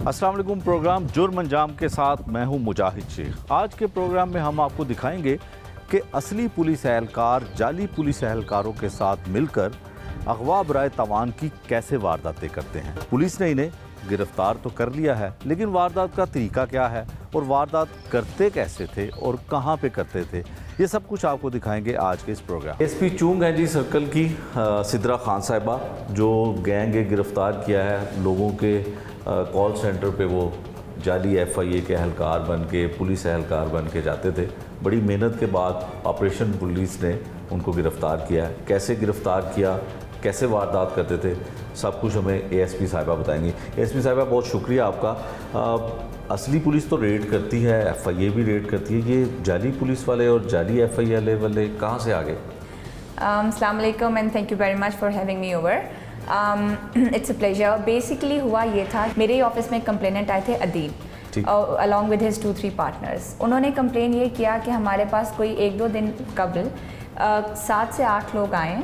अस्सलाम वालेकुम। प्रोग्राम जुर्म अंजाम के साथ मैं हूं मुजाहिद शेख। आज के प्रोग्राम में हम आपको दिखाएंगे कि असली पुलिस एहलकार जाली पुलिस एहलकारों के साथ मिलकर अगवा बराए तवान की कैसे वारदातें करते हैं। पुलिस ने इन्हें गिरफ्तार तो कर लिया है, लेकिन वारदात का तरीका क्या है और वारदात करते कैसे थे और कहाँ पे करते थे, ये सब कुछ आपको दिखाएंगे आज के इस प्रोग्राम। एसपी चूंग हैं जी सर्कल की सिद्रा खान साहिबा, जो गैंग गिरफ्तार किया है लोगों के कॉल सेंटर पे वो जाली FIA के एहलकार बन के, पुलिस एहलकार बन के जाते थे। बड़ी मेहनत के बाद ऑपरेशन पुलिस ने उनको गिरफ़्तार किया है। कैसे गिरफ़्तार किया, कैसे वारदात करते थे, सब कुछ हमें ASP साहिबा बताएंगी। ASP साहिबा बहुत शुक्रिया आपका। असली पुलिस तो रेड करती है, FIA भी रेड करती है, ये जाली पुलिस वाले और जाली FIA वाले कहाँ से आ गए? अस्सलाम वालेकुम and thank you very much for having me over. It's a pleasure. Basically हुआ ये था, मेरे ऑफिस में कंप्लेनेंट आए थे Adeel along with his 2-3 partners. उन्होंने कंप्लेन ये किया कि हमारे पास कोई 1-2 दिन कबल 7 से 8 लोग आए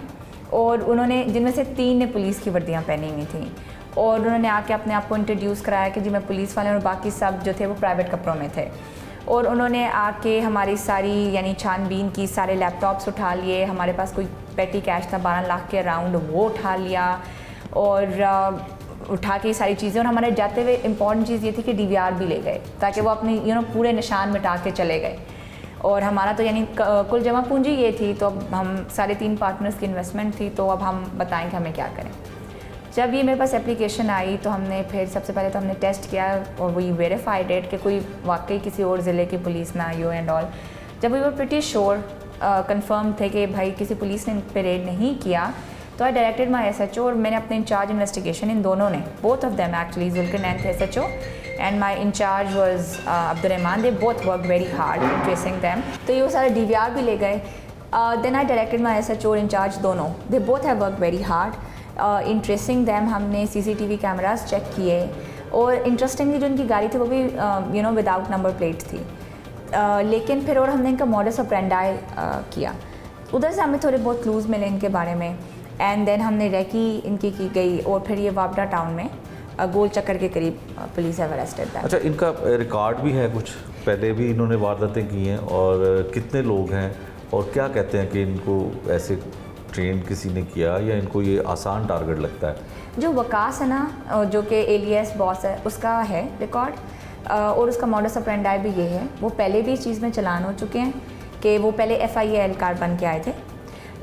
और उन्होंने, जिनमें से 3 ने पुलिस की वर्दियाँ पहनी हुई थी, और उन्होंने आके अपने आप को इंट्रोड्यूस कराया कि जी मैं पुलिस वाले, और बाकी सब जो थे वो प्राइवेट कपड़ों में थे। और उन्होंने आके हमारी सारी यानी छानबीन की, सारे लैपटॉप्स उठा लिए, हमारे पास कोई पेटी कैश था 12 लाख के अराउंड, वो उठा लिया और उठा के सारी चीज़ें। और हमारे जाते हुए इंपॉर्टेंट चीज़ ये थी कि DVR भी ले गए ताकि वो अपनी पूरे निशान मिटा के चले गए। और हमारा तो यानी कुल जमा पूंजी ये थी, तो अब हम सारे 3 पार्टनर्स की इन्वेस्टमेंट थी, तो अब हम बताएं कि हमें क्या करें। जब ये मेरे पास एप्लीकेशन आई तो हमने फिर सबसे पहले तो हमने टेस्ट किया और वी वेरीफाइड इट कि कोई वाकई किसी और ज़िले की पुलिस ना आई हो एंड ऑल। जब we were pretty sure, confirm थे कि भाई किसी पुलिस ने इन पर रेड नहीं किया, तो आई डायरेक्टेड माई SHO और मैंने अपने इंचार्ज इन्वेस्टिगेशन, इन दोनों ने, both of them actually, Zulqarnain थे SHO and my incharge was Abdurrahman, they both work very hard in tracing them. तो ये वो सारे DVR भी ले गए। Then I directed my SHO और इंचार्ज दोनों, they both have work very hard in tracing them. हमने CCTV कैमरास चेक किए और इंटरेस्टिंगली जो इनकी गाड़ी थी वो भी विदाउट नंबर प्लेट थी। लेकिन फिर और हमने इनका मॉडस ऑपरेंडाई किया, उधर से हमें थोड़े बहुत क्लूज़ मिले इनके बारे में, एंड देन हमने रेकी इनकी की गई और फिर ये वापडा टाउन में गोल चक्कर के करीब पुलिस हैव अरेस्टेड दैम। अच्छा, इनका रिकॉर्ड भी है कुछ, पहले भी इन्होंने वारदातें की हैं, और कितने लोग हैं और क्या कहते हैं कि इनको ऐसे ट्रेन किसी ने किया या इनको ये आसान टारगेट लगता है? जो वकास है ना, जो कि एलियस बॉस है, उसका है रिकॉर्ड और उसका मॉडस ऑपरेंडाई भी ये है। वो पहले भी इस चीज़ में चलान हो चुके हैं कि वो पहले FIA एहलकार बन के आए थे।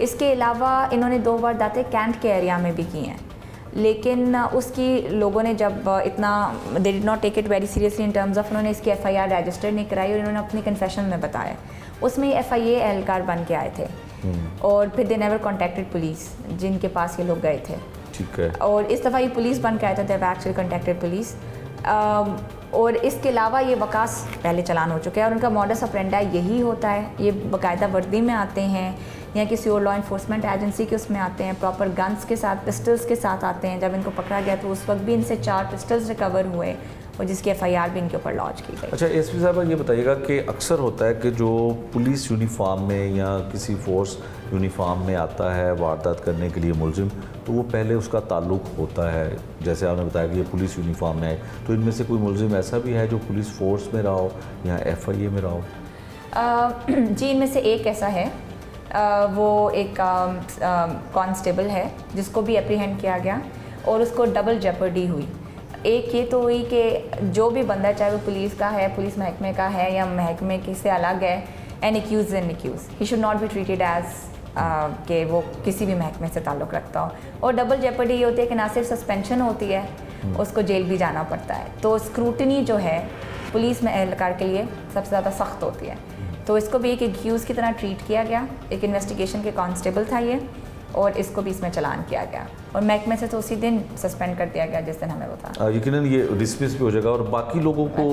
इसके अलावा इन्होंने 2 वारदातें कैंट के एरिया में भी की हैं, लेकिन उसकी लोगों ने जब इतना they did not take it very seriously in terms of, उन्होंने इसकी FIR रजिस्टर नहीं कराई और इन्होंने अपनी कन्फेशन में बताया उसमें FIA एहलकार बन के आए थे। और फिर दे नेवर कॉन्टैक्टेड पुलिस, जिनके पास ये लोग गए थे। ठीक है। और इस दफ़ा ये पुलिस बन के आए थे, they have actually contacted police. और इसके अलावा ये वकास पहले चलान हो चुके हैं और उनका मॉडस ऑपरेंडाई यही होता है। ये बाकायदा वर्दी में आते हैं या किसी और लॉ इन्फोर्समेंट एजेंसी के उसमें आते हैं, प्रॉपर गन्स के साथ, पिस्टल्स के साथ आते हैं। जब इनको पकड़ा गया तो उस वक्त भी इनसे 4 पिस्टल्स रिकवर हुए और जिसकी FIR भी इनके ऊपर लॉन्च की गई। अच्छा ASP साहब, ये बताइएगा कि अक्सर होता है कि जो पुलिस यूनिफॉर्म में या किसी फोर्स यूनिफॉर्म में आता है वारदात करने के लिए मुलजिम, तो वो पहले उसका ताल्लुक़ होता है, जैसे आपने बताया कि ये पुलिस यूनिफॉर्म में आए, तो इनमें से कोई मुलजिम ऐसा भी है जो पुलिस फोर्स में रहा हो या FIA में रहा हो? जी, इनमें से एक ऐसा है, वो एक कांस्टेबल है जिसको भी एप्रीहेंड किया गया और उसको डबल जेपर्डी हुई। एक ये तो हुई कि जो भी बंदा, चाहे वो पुलिस का है, पुलिस महकमे का है या महकमे किससे अलग है, an accused he should not be treated as कि वो किसी भी महकमे से ताल्लुक़ रखता हो। और डबल जेपर्डी ये होती है कि ना सिर्फ सस्पेंशन होती है, उसको जेल भी जाना पड़ता है। तो स्क्रूटनी जो है पुलिस में एहलकार के लिए सबसे ज़्यादा सख्त होती है। तो इसको भी एक एक्यूज़ की तरह ट्रीट किया गया। एक इन्वेस्टिगेशन के कांस्टेबल था ये, और इसको भी इसमें चलान किया गया और महकमे से तो उसी दिन सस्पेंड कर दिया गया जिस दिन हमें बताया। यकीनन ये डिसमिस भी हो जाएगा। और बाकी लोगों को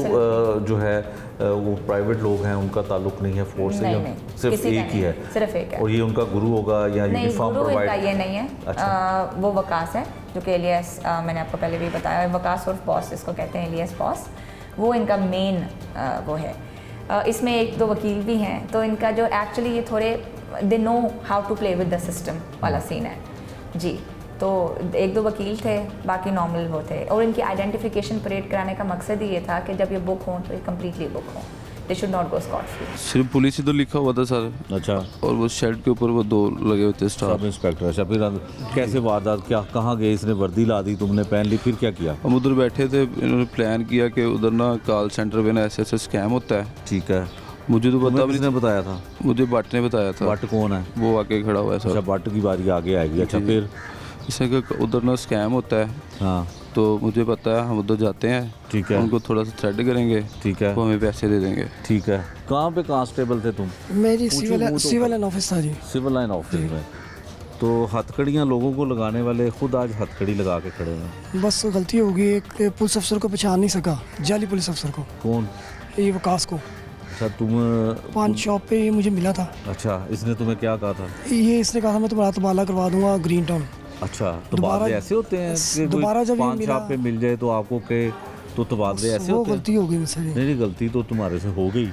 जो है वो प्राइवेट लोग हैं, उनका ताल्लुक नहीं है फोर्स से, सिर्फ एक ही है? सिर्फ एक है। और ये उनका गुरु होगा या यूनिफॉर्म प्रोवाइड? ये नहीं है। अच्छा। वो वकास है जो कि एलियस, मैंने आपको पहले भी बताया, वकास और बॉस इसको कहते हैं, एलियस बॉस, वो इनका मेन वो है। इसमें 1-2 वकील भी हैं, तो इनका जो एक्चुअली ये थोड़े they know how to play with the system वाला सीन है जी। तो एक दो वकील थे, बाकी नॉर्मल वो थे। और इनकी आइडेंटिफिकेशन परेड कराने का मकसद ही ये था कि जब ये बुक हों तो ये कम्प्लीटली बुक हों, they should not go Scott free. सिर्फ पुलिस ही तो लिखा हुआ था सर, अच्छा, और वो शेड के ऊपर वो 2 लगे हुए थे स्टार। Sub inspector. अच्छा, फिर कैसे वारदात, क्या कहाँ गए, इसने वर्दी ला दी, तुमने पहन ली, फिर क्या किया? हम उधर बैठे थे, इन्होंने प्लान किया कि उधर ना कॉल सेंटर पे ना ऐसे स्कैम होता है। ठीक है, मुझे तो पता भी किसने बताया था? मुझे बट ने बताया था। बट कौन है? वो आके खड़ा हुआ है अच्छा, सर। बट की बारी आगे आएगी। अच्छा, जी। फिर? इससे कि उधर ना स्कैम होता है, हाँ, तो मुझे पता है, हम उधर जाते हैं, ठीक है, उनको थोड़ा सा थ्रेड करेंगे, ठीक है, वो हमें पैसे दे देंगे। ठीक है। कहाँ पे कांस्टेबल थे तुम? मेरी ऊंची सिविल मुंह तो सिविल लाइन ऑफिस था जी। सिविल लाइन ऑफिस में। तो हथकड़ियाँ लोगों को लगाने वाले खुद आज हथकड़ी लगा के खड़े हैं। बस गलती होगी, एक पुलिस अफसर को पहचान नहीं सका, जाली पुलिस अफसर को, कौन? ये वकास को। अच्छा, तुम? पान शॉप पे ये मुझे मिला था। अच्छा, इसने तुम्हें क्या कहा था? ये इसने कहा था मैं तुम्हारा तबादला करवा दूंगा ग्रीन टाउन। अच्छा, तो दोबारा- तबादले ऐसे होते हैं कि दोबारा जब ये पान मिला- शॉप पे मिल जाए तो आपको के तो तबादले ऐसे वो होते हैं? गलती हो गई मुझसे। नहीं, गलती तो तुम्हारे से हो गई,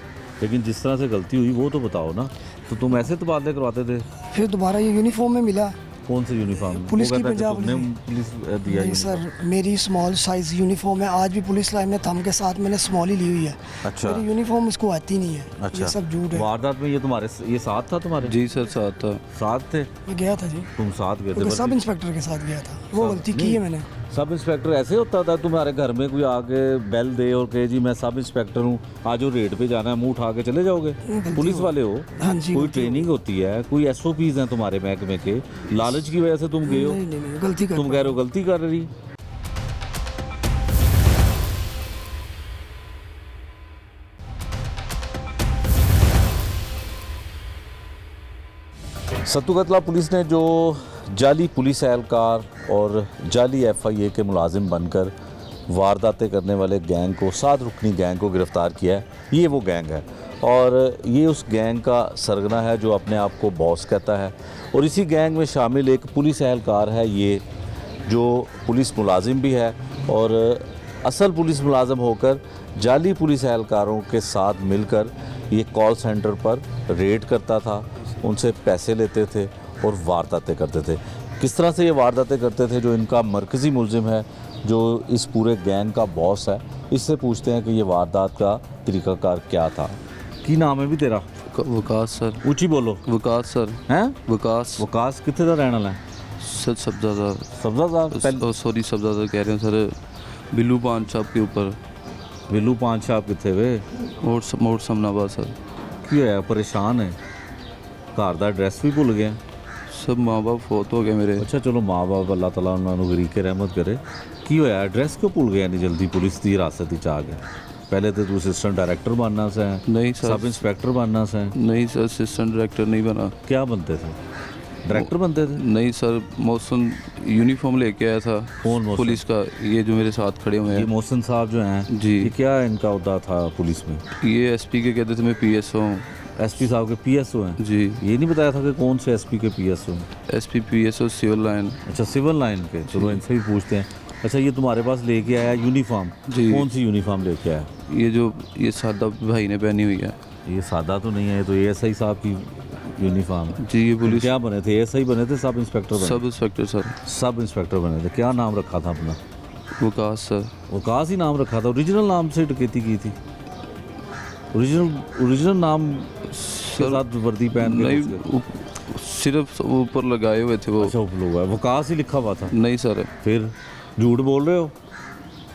लेकिन जिस तरह से गलती हुई वो तो बताओ ना। तो तुम ऐसे तबादले करवाते थे? फिर दोबारा ये यूनिफॉर्म में मिला। कौन से यूनिफॉर्म? पुलिस वो की, कहता है कि पंजाब तुमने पुलिस। पुलिस दिया नहीं यूनिफॉर्म। सर, मेरी स्मॉल साइज यूनिफॉर्म है, आज भी पुलिस लाइन में थम के साथ मैंने स्मॉल ही ली हुई है। अच्छा, मेरी यूनिफॉर्म इसको आती नहीं है। अच्छा। ये सब झूठ है। वारदात में ये साथ था तुम्हारे? जी सर, साथ था। साथ थे? मैं गया था जी, तुम साथ गए थे? क्योंकि सब बल्कि इंस्पेक्टर के साथ गया था। वो सब- गलती की नहीं। है मैंने। सब इंस्पेक्टर ऐसे होता था? तुम्हारे घर में कोई आके बेल दे और कहे जी मैं सब इंस्पेक्टर हूँ, आज वो रेड पे जाना है, मुंह उठा के चले जाओगे? गलती पुलिस हो- वाले हो, हाँ जी, कोई गलती ट्रेनिंग होती है, कोई SOPs हैं तुम्हारे महकमे के, लालच की वजह से तुम गए हो? नहीं, गलती कर तुम कह रहे हो गलती कर रही। सत्तू-कतला पुलिस ने जो जाली पुलिस एहलकार और जाली FIA के मुलाजिम बनकर वारदातें करने वाले गैंग को, 7 रुकनी गैंग को गिरफ़्तार किया है, ये वो गैंग है। और ये उस गैंग का सरगना है जो अपने आप को बॉस कहता है। और इसी गैंग में शामिल एक पुलिस एहलकार है, ये जो पुलिस मुलाजिम भी है और असल पुलिस मुलाजिम होकर जाली पुलिस एहलकारों के साथ मिलकर ये कॉल सेंटर पर रेड करता था, उनसे पैसे लेते थे और वारदातें करते थे। किस तरह से ये वारदातें करते थे, जो इनका मरकज़ी मुलजिम है, जो इस पूरे गैंग का बॉस है, इससे पूछते हैं कि ये वारदात का तरीक़ाकार क्या था। की नाम है भी तेरा? वकास सर। ऊँची बोलो। वकास सर। हैं? वकास। वकास कितने का रहने वाला है? सर सब्जादार। सब्जादार? सॉरी, सब्जादार कह रहे हैं सर, बिल्लू पान शॉप के ऊपर। बिल्लू पान शॉप कितने वे? मोट समनाबाद सर। की होया? परेशान है? घर का एड्रैस भी भुल गया? सब माँ बाप फौत हो गए मेरे। अच्छा, चलो माँ बाप अल्लाह ताला उन्होंने गरीके रहमत करे। की होया? एड्रैस क्यों भुल गया? नहीं जल्दी पुलिस की हिरासत ही आ गया। पहले तो तू असिस्टेंट डायरेक्टर बनना से? नहीं सर। सब इंस्पेक्टर बनना से? नहीं सर, असिस्टेंट डायरेक्टर नहीं बना। क्या बनते थे? डायरेक्टर बनते थे? नहीं सर, मौसम यूनिफॉर्म लेके आया था। कौन मौसम? पुलिस का, ये जो मेरे साथ खड़े हुए ये हैं। मोहसिन साहब जो हैं जी। ये क्या इनका उहदा था पुलिस में? ये SP के कहते थे, मैं PSO हूँ। SP साहब के PSO हैं? जी। ये नहीं बताया था कि कौन से SP के PSO हैं? SP PSO civil line. अच्छा, सिविल लाइन के। चलो इनसे भी पूछते हैं। अच्छा, ये तुम्हारे पास लेके आया यूनिफॉर्म? जी। कौन सी यूनिफॉर्म लेके आया? ये सादा भाई ने पहनी हुई है। ये सादा तो नहीं है, ये तो ASI साहब की यूनिफॉर्म है। जी। ये तुम पुलिस क्या बने थे? ASI बने थे? सब इंस्पेक्टर बने? Sub inspector sir. Sub inspector बने थे। क्या नाम रखा था अपना? वकास सर। वकास ही नाम रखा था? ओरिजिनल नाम से डकैती की थी? ओरिजिनल नाम के साथ वर्दी पहन के? नहीं, सिर्फ ऊपर लगाए हुए थे वो। अच्छा, लोग है, वकास ही लिखा हुआ था? नहीं सर। फिर झूठ बोल रहे हो?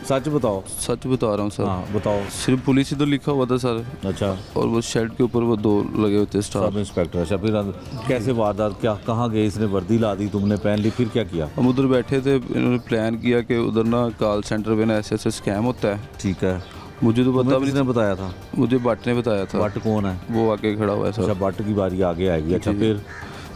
सच बताओ। सच बता रहा हूँ सर। हाँ, बताओ। सिर्फ पुलिस ही तो लिखा हुआ था सर, अच्छा, और वो शेड के ऊपर वो 2 लगे हुए थे स्टार। Sub inspector. अच्छा, फिर कैसे वारदात, क्या कहाँ गए, इसने वर्दी ला दी, तुमने पहन ली, फिर क्या किया? हम उधर बैठे थे, इन्होंने प्लान किया कि उधर ना कॉल सेंटर पे ना ऐसे स्कैम होता है। ठीक है, मुझे तो पता भी किसने बताया था? मुझे बट ने बताया था। बट कौन है? वो आके खड़ा हुआ है अच्छा, सर। बट की बारी आगे आएगी। अच्छा, जी। फिर?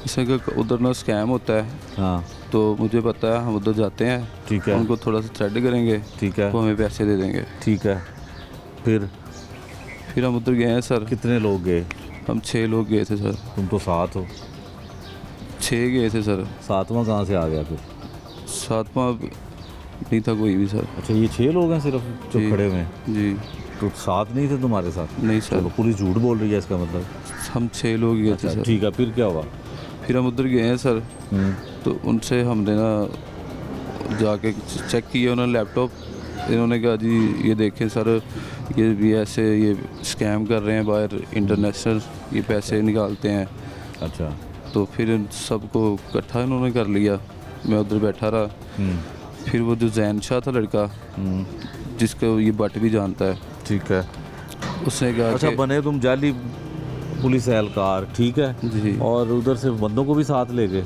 इससे कि उधर ना स्कैम होता है, हाँ, तो मुझे पता है, हम उधर जाते हैं, ठीक है, उनको थोड़ा सा थ्रेड करेंगे, ठीक है, वो हमें पैसे दे देंगे। ठीक है। फिर हम उधर गए हैं सर। कितने लोग गए? हम 6 लोग गए थे सर। तुम तो 7 हो। 6 गए थे सर। 7वां कहाँ से आ गया फिर? 7वां नहीं था कोई भी सर। अच्छा, ये 6 लोग हैं सिर्फ जो जी। खड़े हुए हैं? जी। तो 7 नहीं थे तुम्हारे साथ? नहीं चलो, सर, पुलिस झूठ बोल रही है इसका मतलब। हम 6 लोग गए थे अच्छा, सर। ठीक है, फिर क्या हुआ? फिर हम उधर गए हैं सर, हम्म, तो उनसे हमने ना जाके चेक किया उन्होंने लैपटॉप। इन्होंने कहा जी ये देखें सर, ये भी ऐसे ये स्कैम कर रहे हैं बाहर, इंटरनेशनल ये पैसे निकालते हैं। अच्छा। तो फिर सबको इकट्ठा इन्होंने कर लिया, मैं उधर बैठा रहा। फिर वो जो जैन शाह था लड़का, जिसको ये बट भी जानता है, ठीक है। उसने कहा अच्छा, कि बने तुम जाली पुलिस एहलकार, ठीक है जी। और उधर से बंदों को भी साथ ले गए?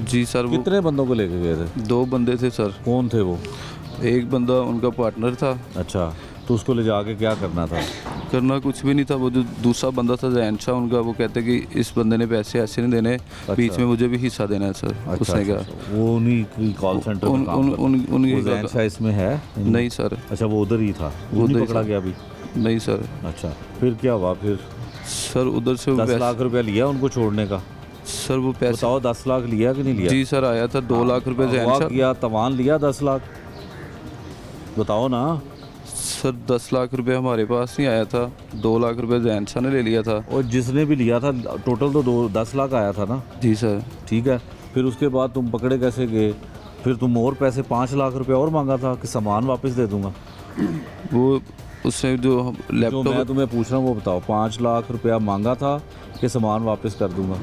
जी सर, वो कितने बंदों को लेके गए थे? 2 बंदे थे सर। कौन थे वो? एक बंदा उनका पार्टनर था। अच्छा, तो उसको ले जाके क्या करना था? करना कुछ भी नहीं था। वो जो दूसरा बंदा था जैन शाह उनका, वो कहते कि इस बंदे ने पैसे ऐसे नहीं देने, बीच में मुझे भी हिस्सा देना है सर। अच्छा, उसने कहा अच्छा, वो उन्हीं की कॉल सेंटर में काम करता है। वो जैन शाह इसमें है? नहीं सर। अच्छा, वो उधर ही था, वो उधर नहीं ही पकड़ा था। गया अभी? नहीं सर। अच्छा, फिर क्या हुआ? फिर सर उधर से 10 लाख रुपया लिया उनको छोड़ने का? सर वो पैसे, बताओ, 10 लाख लिया कि नहीं लिया? जी सर आया था 2 लाख रुपए जैन अगवा शाह। किया, तवान लिया 10 लाख? बताओ ना। सर 10 लाख रुपए हमारे पास नहीं आया था, 2 लाख रुपए जैन शाह ने ले लिया था। और जिसने भी लिया था टोटल तो 10 लाख आया था ना? जी सर। ठीक है, फिर उसके बाद तुम पकड़े कैसे गए? फिर तुम और पैसे 5 लाख रुपए और मांगा था कि सामान वापस दे दूंगा? वो उससे जो जो मैं लैपटॉप, तुम्हें पूछ रहा हूँ वो बताओ, 5 लाख रुपया मांगा था कि सामान वापस कर दूंगा?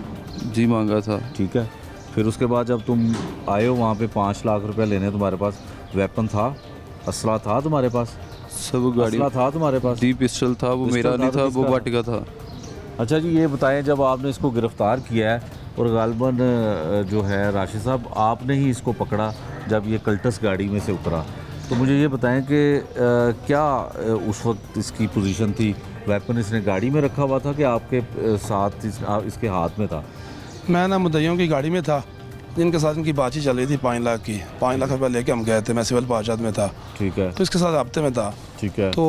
जी मांगा था। ठीक है, फिर उसके बाद जब तुम आए हो वहाँ पे 5 लाख रुपया लेने, तुम्हारे पास वेपन था, असला था तुम्हारे पास? सर वो गाड़ी असला था तुम्हारे पास? जी पिस्टल था, वो पिस्टल मेरा था नहीं तो था, वो किसका बट का था। अच्छा जी, ये बताएं, जब आपने इसको गिरफ़्तार किया है और गालिबन जो है राशिद साहब आपने ही इसको पकड़ा जब ये कल्टस गाड़ी में से उतरा, तो मुझे ये बताएं कि क्या उस वक्त इसकी पोजीशन थी? वेपन इसने गाड़ी में रखा हुआ था कि आपके साथ इसके हाथ में था? मैं ना मुद्दइयों की गाड़ी में था, जिनके साथ इनकी बातचीत चल रही थी 5 लाख की। 5 लाख रुपये लेके हम गए थे, मैं सिविल पार्षद में था, ठीक है। तो इसके साथ हफ्ते में था। ठीक है। तो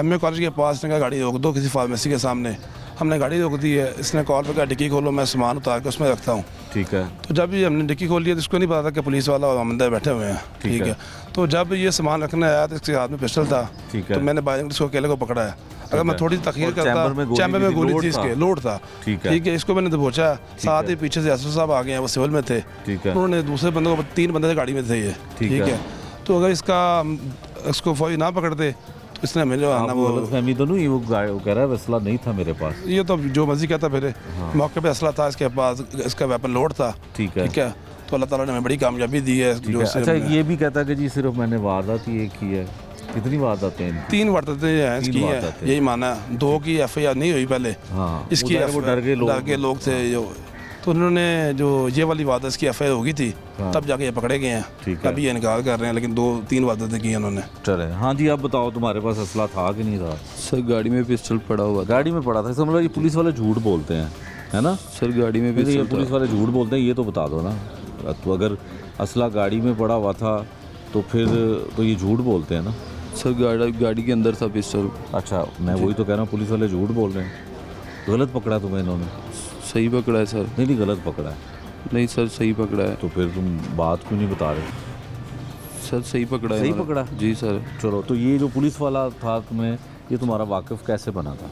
MA कॉलेज के पास ने कहा गाड़ी रोक दो किसी फार्मेसी के सामने। हमने गाड़ी रोक दी है, इसने कॉल पर कहा डिक्की खोलो, मैं सामान उतार के उसमें रखता हूँ। ठीक है। तो जब ये हमने डिक्की खोल लिया तो इसको नहीं पता था कि पुलिस वाला और हम अंदर बैठे हुए हैं। ठीक है। तो जब ये सामान रखने आया तो इसके हाथ में पिस्टल था। ठीक है। तो मैंने बाइक इसको अकेले को पकड़ा है। अगर मैं थोड़ी तखीर और करता, चैम्बर में गोली थी इसके, लोड था। ठीक है। ठीक है, इसको मैंने दबोचा, साथ ही पीछे से एसओ साहब आ गए हैं, वो सिविल में थे। ठीक है। उन्होंने दूसरे बंदों को, 3 बंदे गाड़ी में थे ये। ठीक है। तो अगर इसको फौजी ना पकड़ते तो इसने हमें जो है ना वो गलतफहमी तो नहीं, वो कह रहा है असला नहीं था मेरे पास। ये तो जो मर्जी कहता फिर। मौके पे असला था इसके पास, इसका वेपन लोड था। ठीक है। ठीक है। तो अल्लाह ताला ने हमें बड़ी कामयाबी दी है। ठीक है। अच्छा, ये भी कहता है कि जी सिर्फ मैंने वारदात ही एक की है। कितनी वारदातें हैं? 3 वारदातें हैं इसकी है, वारदातें। यही माना है। 2 की FIR नहीं हुई पहले। हाँ, इसकी वो डर गए लोग थे जो, तो उन्होंने जो ये वाली वारदात इसकी FIR होगी थी, तब जाके ये पकड़े गए हैं। ठीक है। अभी ये इनकार कर रहे हैं, लेकिन 2-3 वारदातें की हैं उन्होंने। चले। हाँ जी, अब बताओ तुम्हारे पास असला था कि नहीं था? सर गाड़ी में पिस्टल पड़ा हुआ था। गाड़ी में पड़ा था? इसका मतलब ये पुलिस वाले झूठ बोलते हैं, है ना? सर गाड़ी में ये पिस्टल पुलिस था। वाले झूठ बोलते हैं, ये तो बता दो ना। तो अगर असला गाड़ी में पड़ा हुआ था तो फिर तो ये झूठ बोलते हैं ना? सर गाड़ी के अंदर था पिस्टल। अच्छा, मैं वही तो कह रहा हूँ, पुलिस वाले झूठ बोल रहे हैं। गलत पकड़ा तुम्हें इन्होंने? सही पकड़ा है सर। नहीं, गलत पकड़ा है। नहीं सर सही पकड़ा है। तो फिर तुम बात क्यों नहीं बता रहे? सर सही पकड़ा है सही इन्होंने। पकड़ा? जी सर। चलो, तो ये जो पुलिस वाला था तुम्हें, ये तुम्हारा वाकिफ कैसे बना था?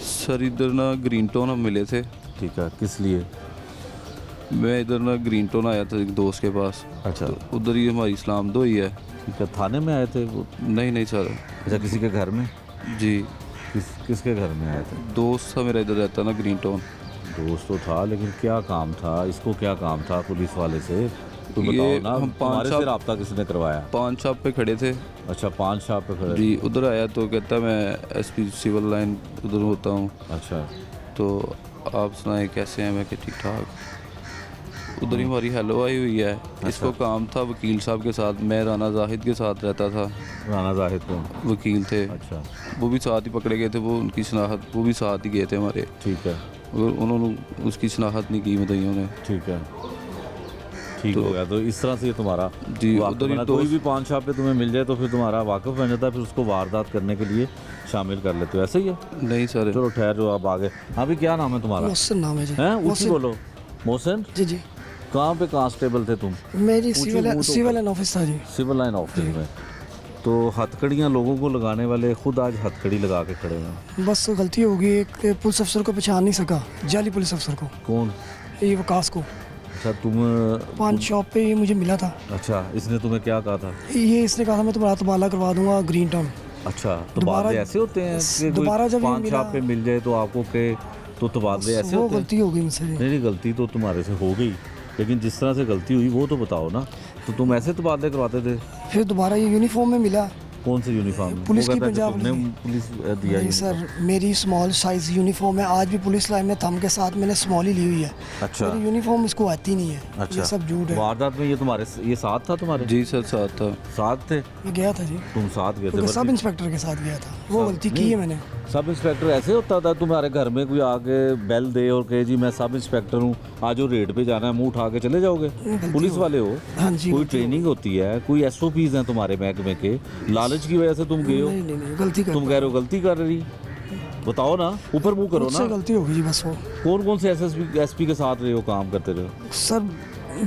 सर इधर ना ग्रीन टाउन हम मिले थे। ठीक है। किस लिए? मैं इधर ना ग्रीन टाउन आया था एक दोस्त के पास। अच्छा। तो उधर ही हमारी इस्लाम दो ही है। ठीक है। थाने में आए थे वो? नहीं सर। अच्छा, किसी के घर में? जी किसके घर में आए थे? दोस्त था मेरा, इधर रहता ना ग्रीन टाउन। दोस्त तो था, लेकिन क्या काम था इसको? क्या काम था पुलिस वाले से? तो ये बताओ ना, हम तुम्हारे से 5 रब्ता किसने करवाया? पान शॉप पे खड़े थे। अच्छा, 5 शॉप पे खड़े? जी उधर आया तो कहता मैं SP सिविल लाइन उधर होता हूँ। अच्छा। तो आप सुनाए कैसे हैं? मैं कि ठीक ठाक। उधर ही हमारी हेलो आई हुई है। इसको काम था वकील साहब के साथ, मैं राना जाहिद के साथ रहता था। राना जाहिद को वकील थे। अच्छा। वो भी साथ ही पकड़े गए थे, वो उनकी शनाख्त, वो भी साथ ही गए थे हमारे। ठीक है। मगर उन्होंने उसकी शनाख्त नहीं की मदइयों ने। ठीक है। ठीक हो गया। तो इस तरह से ये तुम्हारा जी वाक़िफ़ उधर ही बना। कोई भी 5 शॉप पे तुम्हें मिल जाए तो फिर तुम्हारा वाकिफ बन जाता है, फिर उसको वारदात करने के लिए शामिल कर लेते हो, ऐसे ही है? नहीं सर। चलो ठहर जो, आप आगे। हाँ भी, क्या नाम है तुम्हारा? मोहसिन नाम है जी। हैं? ऊँची मोहसिन। बोलो। मोहसिन? जी। कहाँ पे कांस्टेबल थे तुम? मेरी ऊँची मुँह तो सिविल लाइन ऑफिस था जी। सिविल लाइन ऑफिस में। तो हथकड़ियाँ लोगों को लगाने वाले खुद आज हथकड़ी लगा के खड़े हैं। बस गलती होगी, एक पुलिस अफसर को पहचान नहीं सका, जाली पुलिस अफसर को, कौन? ये वकास को। अच्छा तुम पान शॉप पे ये मुझे मिला था। अच्छा इसने तुम्हें क्या कहा था? ये इसने कहा था मैं तुम्हारा तबादला करवा दूंगा ग्रीन टाउन। अच्छा तो दोबारा- तबादले ऐसे होते हैं कि दोबारा जब ये पान मिला- शॉप पे मिल जाए तो आपको के तो तबादले ऐसे वो होते हैं? गलती हो गई मुझसे। नहीं गलती तो तुम्हारे से हो गई, लेकिन जिस तरह से गलती हुई वो तो बताओ ना। तो तुम ऐसे तबादले करवाते थे? फिर दोबारा ये यूनिफॉर्म में मिला। कौन से यूनिफॉर्म? पुलिस वो की कहता है कि पंजाब तुमने पुलिस दिया नहीं सर, मेरी स्मॉल साइज़ यूनिफॉर्म है। आज भी पुलिस लाइन में थम के साथ मैंने स्मॉल ही ली हुई है। अच्छा मेरी यूनिफॉर्म इसको आती नहीं है। अच्छा ये सब झूठ है। वारदात में ये साथ था तुम्हारे? जी सर साथ था। साथ थे? मैं गया था जी, तुम साथ गए क्योंकि थे? सब इंस्पेक्टर के साथ गया था। वो गलती की है मैंने। सब इंस्पेक्टर ऐसे होता था तुम्हारे घर में कोई आके बेल दे और कहे जी मैं सब इंस्पेक्टर हूँ, आज वो रेड पे जाना है, मुंह उठा के चले जाओगे? गलती पुलिस हो- वाले हो? हाँ जी, कोई गलती हो- ट्रेनिंग होती है, कोई SOPs हैं तुम्हारे महकमे के, लालच की वजह से तुम गए हो? नहीं गलती कर तुम कह रहे हो गलती कर रही, बताओ ना, ऊपर मुंह करो मुझसे ना। गलती हो गई जी बस। वो कौन कौन से SP के साथ रहे हो, काम करते रहे हो? सर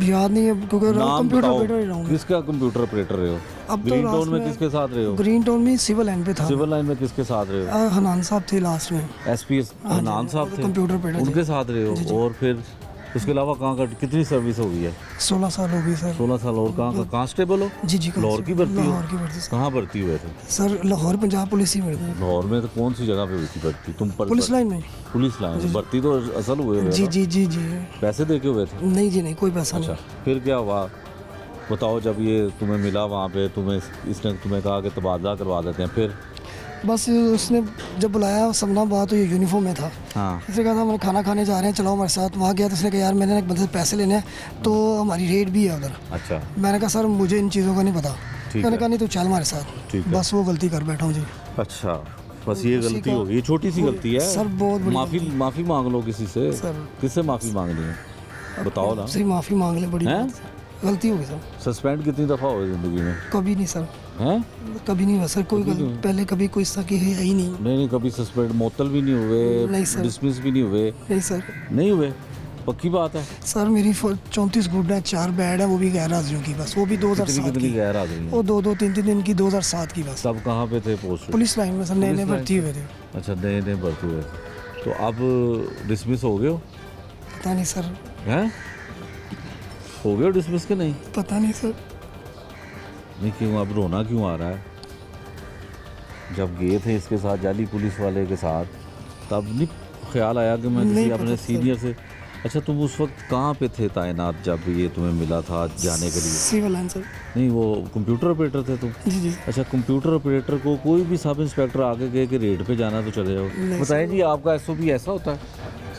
याद नहीं है क्योंकि नाम कंप्यूटर बताओ, ऑपरेटर ही रहा हूँ। किसका कंप्यूटर ऑपरेटर रहे हो? अब तो ग्रीन लास्ट टाउन में में- किसके साथ रहे हो? ग्रीन टाउन में सिविल लाइन पे था। सिविल लाइन में किसके साथ रहे हो? हनान साहब थे लास्ट में। SP हनान साहब थे, कंप्यूटर ऑपरेटर उनके साथ रहे हो? और फिर उसके अलावा कहाँ का कितनी सर्विस हो गई है? 16 साल हो गई सर। 16 साल। और कहाँ का कांस्टेबल हो? जी जी लाहौर की भर्ती हो? लाहौर की भर्ती सर। कहाँ भर्ती हुए थे? सर लाहौर पंजाब पुलिस ही भर्ती। लाहौर में तो कौन सी जगह पे हुई थी भर्ती? तुम पर पुलिस लाइन में। पुलिस लाइन भर्ती तो असल हुए हुए जी ना? जी जी जी। पैसे दे के हुए थे? नहीं जी नहीं, कोई पैसा अच्छा नहीं। फिर क्या हुआ बताओ? जब ये तुम्हें मिला वहाँ पे, इसने तुम्हें कहा कि तबादला करवा देते हैं, फिर? बस उसने जब बुलाया समझना बात, तो ये यूनिफॉर्म में था। हाँ इसने कहा था हम खाना खाने जा रहे हैं, चलो हमारे साथ। वहाँ गया तो उसने कहा यार मैंने एक बंदे से पैसे लेने हैं, तो हमारी रेट भी है उधर। अच्छा मैंने कहा सर मुझे इन चीज़ों का नहीं पता। ठीक मैंने है। कहा नहीं तो चल हमारे साथ। ठीक है। बस वो गलती कर बैठा हूँ जी। अच्छा बस ये उसी गलती का- हो गई, ये छोटी सी गलती है सर, बहुत बड़ी माफ़ी गलती। माफ़ी मांग लो किसी से। सर। किससे माफ़ी मांगनी है बताओ ना? सही माफ़ी मांग ले, बड़ी हैं? बात है। गलती हो गई सर। सस्पेंड कितनी दफ़ा हुए ज़िंदगी में? कभी नहीं सर, हैं? कभी नहीं हुआ सर। कोई पहले कभी कोई इस तरह की है ही नहीं। नहीं कभी सस्पेंड मुअत्तल भी नहीं हुए? नहीं सर। डिसमिस भी नहीं हुए? नहीं सर। नहीं हुए? पक्की बात है? सर मेरी 34 गुड है, 4 बैड है, वो भी गैर हाजिरियों की बस। वो भी 2007 कितनी की। गैर हाजिरी वो 2-2 3-3 दिन की 2007 की बस। सब कहाँ पे थे पोस्ट? पुलिस लाइन में सर, नए पुलिस भर्ती लाइन हुए थे। अच्छा नए भर्ती हुए थे। तो अब डिसमिस हो गए हो? पता नहीं सर, हैं? हो गए हो डिसमिस के नहीं? पता नहीं सर। नहीं क्यों अब रोना क्यों आ रहा है? जब गए थे इसके साथ जाली पुलिस वाले के साथ, तब नहीं ख्याल आया कि मैं किसी नहीं अपने पता सर। सीनियर से? अच्छा तुम उस वक्त कहाँ पे थे तैनात जब ये तुम्हें मिला था जाने के लिए? Civil line sir. नहीं वो कंप्यूटर ऑपरेटर थे तुम? जी जी। अच्छा कंप्यूटर ऑपरेटर को कोई भी सब इंस्पेक्टर आगे गए कि रेड पे जाना तो चले जाओ? नहीं बताएं जी आपका SOP ऐसा होता है?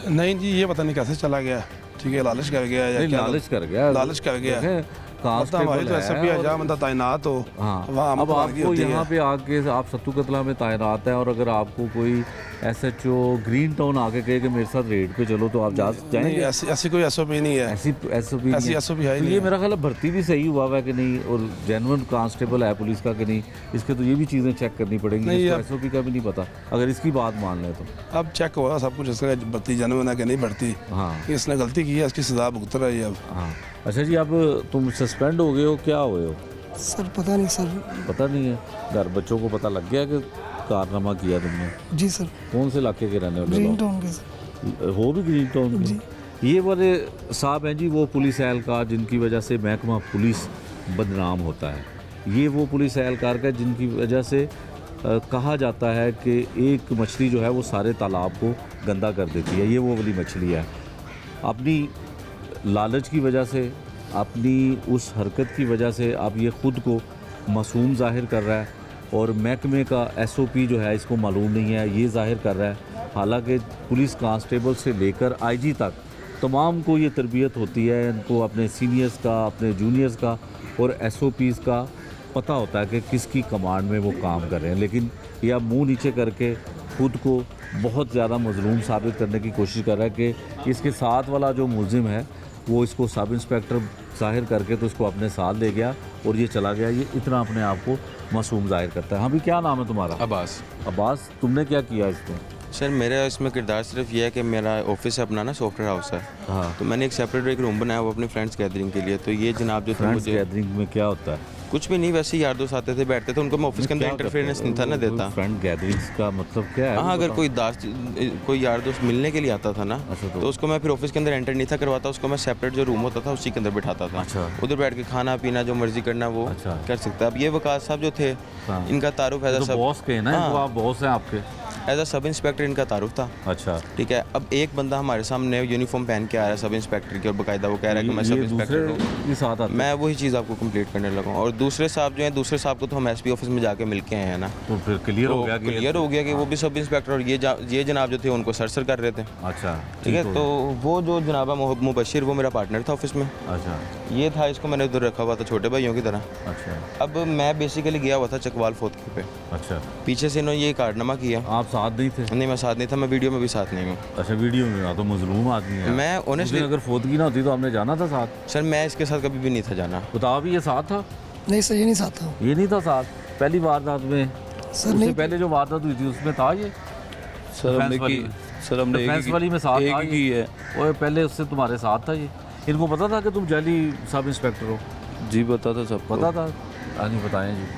नहीं जी, ये पता नहीं कैसे चला गया। ठीक है, लालच कर गया या नहीं क्या? लालच कर गया। लालच कर गया। देखें, पता हमारी तो ऐसा भी है जहाँ बंदा तैनात हो हाँ वहाँ अब अमन आपको यहाँ पे आके आप सत्तू कतला में तैनात हैं, और अगर आपको कोई SHO ग्रीन टाउन आके कहे कि मेरे साथ रेड पे चलो तो आप जा नहीं, जाएंगे? ऐसी कोई SOP नहीं है। ऐसी SOP नहीं ऐसी है। SOP है ही तो नहीं ये है। मेरा ख्याल है भर्ती भी सही हुआ है कि नहीं, और जेन्युइन कांस्टेबल है पुलिस का कि नहीं, इसके तो ये भी चीज़ें चेक करनी पड़ेंगी। नहीं, इसको SOP का भी नहीं पता, अगर इसकी बात मान लें तो। अब चेक होगा सब कुछ, इसका भर्ती जनवन है कि नहीं भर्ती। हाँ इसने गलती की है, इसकी सजा भुगत रहा है अब। हाँ। अच्छा जी अब तुम सस्पेंड हो गए हो, क्या हुए हो? सर पता नहीं सर। पता नहीं है? घर बच्चों को पता लग गया कि कारनामा किया तुमने? जी सर। कौन से इलाके के रहने वाले ग्रीन हो? टाउन के सर। हो भी ग्रीन टाउन के? ये वाले साहब हैं जी वो पुलिस एहलकार जिनकी वजह से महकमा पुलिस बदनाम होता है। ये वो पुलिस एहलकार का जिनकी वजह से कहा जाता है कि एक मछली जो है वो सारे तालाब को गंदा कर देती है। ये वो वाली मछली है। अपनी लालच की वजह से, अपनी उस हरकत की वजह से अब ये ख़ुद को मासूम ज़ाहिर कर रहा है, और महकमे का SOP जो है इसको मालूम नहीं है, ये ज़ाहिर कर रहा है। हालांकि पुलिस कांस्टेबल से लेकर IG तक तमाम को ये तरबियत होती है, इनको अपने सीनियर्स का, अपने जूनियर्स का और SOPs का पता होता है कि किसकी कमांड में वो काम कर रहे हैं, लेकिन यह मुंह नीचे करके खुद को बहुत ज़्यादा मजलूम साबित करने की कोशिश कर रहा है कि इसके साथ वाला जो मुलजिम है वो इसको सब इंस्पेक्टर ज़ाहिर करके तो इसको अपने साथ ले गया और ये चला गया। ये इतना अपने आप को मासूम ज़ाहिर करता है। हाँ भी, क्या नाम है तुम्हारा? अब्बास। अब्बास, तुमने क्या किया इसमें? सर मेरा इसमें किरदार सिर्फ ये है कि मेरा ऑफिस है अपना ना, सॉफ्टवेयर हाउस है। हाँ। तो मैंने एक सेपरेट एक रूम बनाया वो अपनी फ्रेंड्स गैदरिंग के लिए। तो ये जनाब जो थे फ्रेंड्स मुझे गैदरिंग में क्या होता है? कुछ भी नहीं, वैसे ही यार दोस्त आते थे, बैठते थे, उनको मैं ऑफिस के अंदर इंटरफेरेंस नहीं था ना देता। फ्रेंड गैदरिंग्स का मतलब क्या है? हाँ, अगर कोई यार दोस्त मिलने के लिए आता था ना, अच्छा, तो उसको मैं फिर ऑफिस के अंदर एंटर नहीं था करवाता, उसको मैं सेपरेट जो रूम होता था उसी के अंदर बिठाता था। अच्छा। उधर बैठ के खाना पीना जो मर्जी करना वो अच्छा। कर सकता है। अब ये वकास साहब जो थे, हाँ। इनका तारुफ तो सब बॉस के ना, हाँ। तो आप बॉस हैं आपके। एज अ सब इंस्पेक्टर इनका तारुफ था। अच्छा। ठीक है, अब एक बंदा हमारे सामने यूनिफॉर्म पहन के आ रहा है सब इंस्पेक्टर की, और बाकायदा वो कह रहा है कि मैं सब ये इंस्पेक्टर दूसरे हूँ। के साथ आते मैं वही चीज़ आपको कंप्लीट करने लगा हूँ। और दूसरे साहब जो हैं, दूसरे साहब को तो हम एसपी ऑफिस में जाके मिल के आए हैं ना, तो फिर क्लियर हो गया कि क्लियर हो गया कि वो भी सब इंस्पेक्टर, और ये जनाब जो थे उनको सर कर रहे थे। अच्छा, ठीक है, हो तो वो जो जनाबा मुबशिर वो मेरा पार्टनर था ऑफिस में। गया। अच्छा ये था, इसको मैंने उधर रखा हुआ था छोटे भाइयों की तरह। अच्छा अब मैं बेसिकली गया हुआ था चकवाल फोतकी पे, अच्छा। पीछे से इन्होंने ये कारनामा किया। आप साथ नहीं थे? नहीं, मैं साथ नहीं था, मैं वीडियो में भी साथ नहीं हूँ। अच्छा, वीडियो में ना, तो मजलूम आदमी है। मैं ऑनेस्टली, अगर फोदगी ना होती तो हमने जाना था साथ। सर मैं इसके साथ कभी भी नहीं था जाना। बताओ भी, ये साथ था? नहीं सर, ये नहीं साथ था ये नहीं था साथ पहली वारदात में? सर। उससे नहीं, पहले जो वारदात हुई थी उसमें था ये? सर हमने डिफेंस वाली की में? सर हमने डिफेंस वाली में साथ एक था ही ये? की है। और पहले उससे तुम्हारे साथ था ये? इनको पता था कि तुम जाली सब इंस्पेक्टर हो? जी पता था सबको। पता था? नहीं बताएं जी।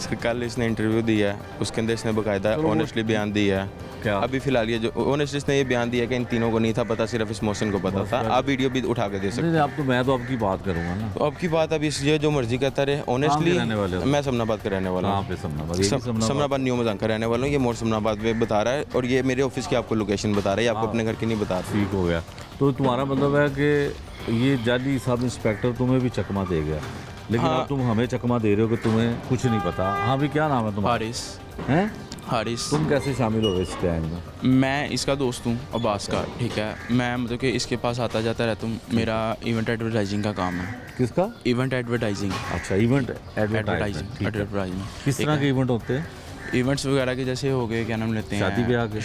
सर कल इसने इंटरव्यू दिया है, उसके अंदर इसने बाकायदा ऑनेस्टली बयान दिया है। क्या? अभी फिलहाल ये जो ऑनेस्टली इसने ये बयान दिया कि इन तीनों को नहीं था पता, सिर्फ इस मोहसिन को पता था। आप वीडियो भी उठा के दे सकते नहीं, अब तो मैं तो आपकी बात करूंगा ना। तो आपकी बात अभी ये जो मर्जी कहता रहे। ऑनेस्टली रहने वाले हो? मैं समनाबाद का रहने वाला कहाँ हूँ, पे? समनाबाद? समनाबाद न्यू मजान का रहने वाला हूँ। ये मोर समनाबाद में बता रहा है, और ये मेरे ऑफिस की आपको लोकेशन बता रहा है, आपको अपने घर की नहीं बता रहा। ठीक हो गया। तो तुम्हारा मतलब है कि ये जाली सब इंस्पेक्टर तुम्हें भी चकमा दे गया, लेकिन हाँ। अब तुम हमें चकमा दे रहे हो कि तुम्हें कुछ नहीं पता। हाँ भी, क्या नाम है तुम्हारा? हारिस। हैं? हारिस। तुम कैसे शामिल हो गए इस गैंग में? मैं इसका दोस्त हूँ अब्बास का। ठीक है, मैं मतलब कि इसके पास आता जाता रहता हूँ। मेरा इवेंट एडवर्टाइजिंग का काम है। किसका? Event advertising. अच्छा, इवेंट एडवर्टाइजिंग। एडवर्टाइजिंग किस तरह के इवेंट होते हैं? इवेंट्स वगैरह के जैसे हो गए, क्या नाम लेते हैं, शादी ब्याह के?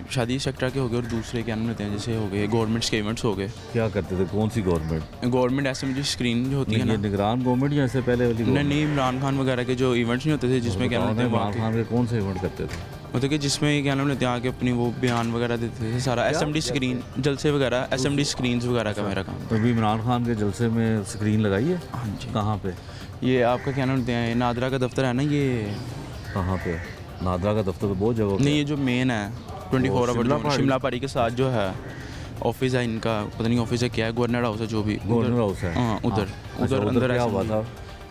शादी सेक्टर के हो गए, और दूसरे क्या नाम लेते हैं, जैसे हो गए गवर्नमेंट्स के इवेंट्स हो गए। क्या करते थे? कौन सी गवर्नमेंट? गवर्नमेंट असेंबली स्क्रीन जो होती है ये ना। निगरान गवर्नमेंट या इससे पहले वाली? नहीं, इमरान खान वगैरह के जो इवेंट्स नहीं होते थे, जिसमें क्या नाम लेते हैं इमरान खान के कौन से इवेंट करते थे? मतलब कि जिसमें क्या नाम लेते हैं आके अपनी वो बयान वगैरह देते थे सारा। एसएमडी स्क्रीन जलसे वगैरह, एसएमडी स्क्रीन्स वगैरह का मेरा काम। तो अभी इमरान खान के जलसे में स्क्रीन लगाई है? हाँ जी। कहाँ पे? ये आपका क्या नाम लेते हैं, नादरा का दफ्तर है ना ये। कहाँ पे? नादरा का दफ्तर तो बहुत जगह पे नहीं, है। ये जो मेन है 24 शिमला आवर पहाड़ी? शिमला पहाड़ी के साथ जो है ऑफिस है इनका, पता नहीं ऑफिस है क्या है, गवर्नर हाउस है जो भी। गवर्नर हाउस है? हाँ, उधर अच्छा, उधर अंदर क्या हुआ था?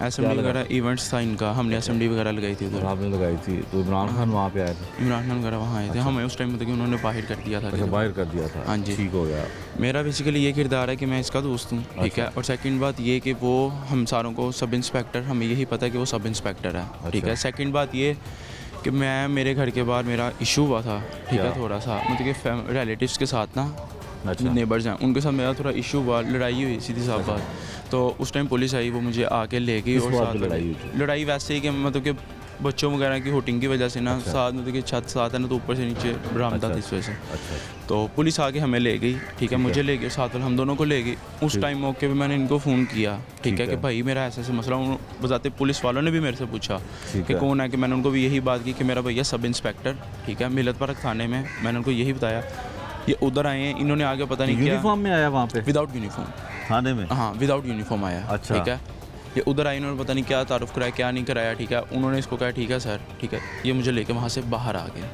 असेंबली क्या लगा? वगैरह इवेंट्स था इनका। हमने असेंबली वगैरह लगाई थी उधर। आपने लगाई थी, तो इमरान खान वहाँ पे आए थे? इमरान खान वगैरह वहाँ आए थे। हमें उस टाइम मतलब कि उन्होंने बाहर कर दिया था। अच्छा, बाहर कर दिया था। हाँ जी। ठीक हो गया। मेरा बेसिकली ये किरदार है कि मैं इसका दोस्त हूँ। ठीक है, और सेकंड बात ये कि वो हम सारों को सब इंस्पेक्टर, हमें यही पता है कि वो सब इंस्पेक्टर है। ठीक है, सेकंड बात ये कि मेरे घर के बाहर मेरा इशू हुआ था। ठीक है, थोड़ा सा मतलब कि रिलेटिव्स के साथ ना, अच्छा। नेबर्स हैं, उनके साथ मेरा थोड़ा इशू हुआ, लड़ाई हुई सीधी साफ बात। तो उस टाइम पुलिस आई, वो मुझे आके ले गई। किस और बात साथ पे लड़ाई हुई थी? लड़ाई वैसे ही कि मतलब कि बच्चों वगैरह की होटिंग की वजह से ना, साथ मतलब कि छत साथ है ना, तो ऊपर से नीचे बरामदा थी इस वजह से। अच्छा। तो पुलिस आके हमें ले गई। ठीक है, मुझे ले गई, साथ वाले हम दोनों को ले गई। उस टाइम मौके पे मैंने इनको फ़ोन किया। ठीक है, कि भाई मेरा ऐसा ऐसा मसला। बताते पुलिस वालों ने भी मेरे से पूछा कि कौन है, कि मैंने उनको भी यही बात की कि मेरा भैया सब इंस्पेक्टर। ठीक है, मिलत पार्क थाने में। मैंने उनको यही बताया। ये उधर आए हैं, इन्होंने आगे पता नहीं क्या, यूनिफॉर्म में आया वहाँ पे? विदाउट यूनिफॉर्म थाने में? हाँ, विदाउट यूनिफॉर्म आया। अच्छा। ठीक है, ये उधर आई, इन्होंने पता नहीं क्या तारुफ कराया, क्या नहीं कराया। ठीक है, उन्होंने इसको कहा ठीक है सर। ठीक है, ये मुझे लेके वहाँ से बाहर आ गया।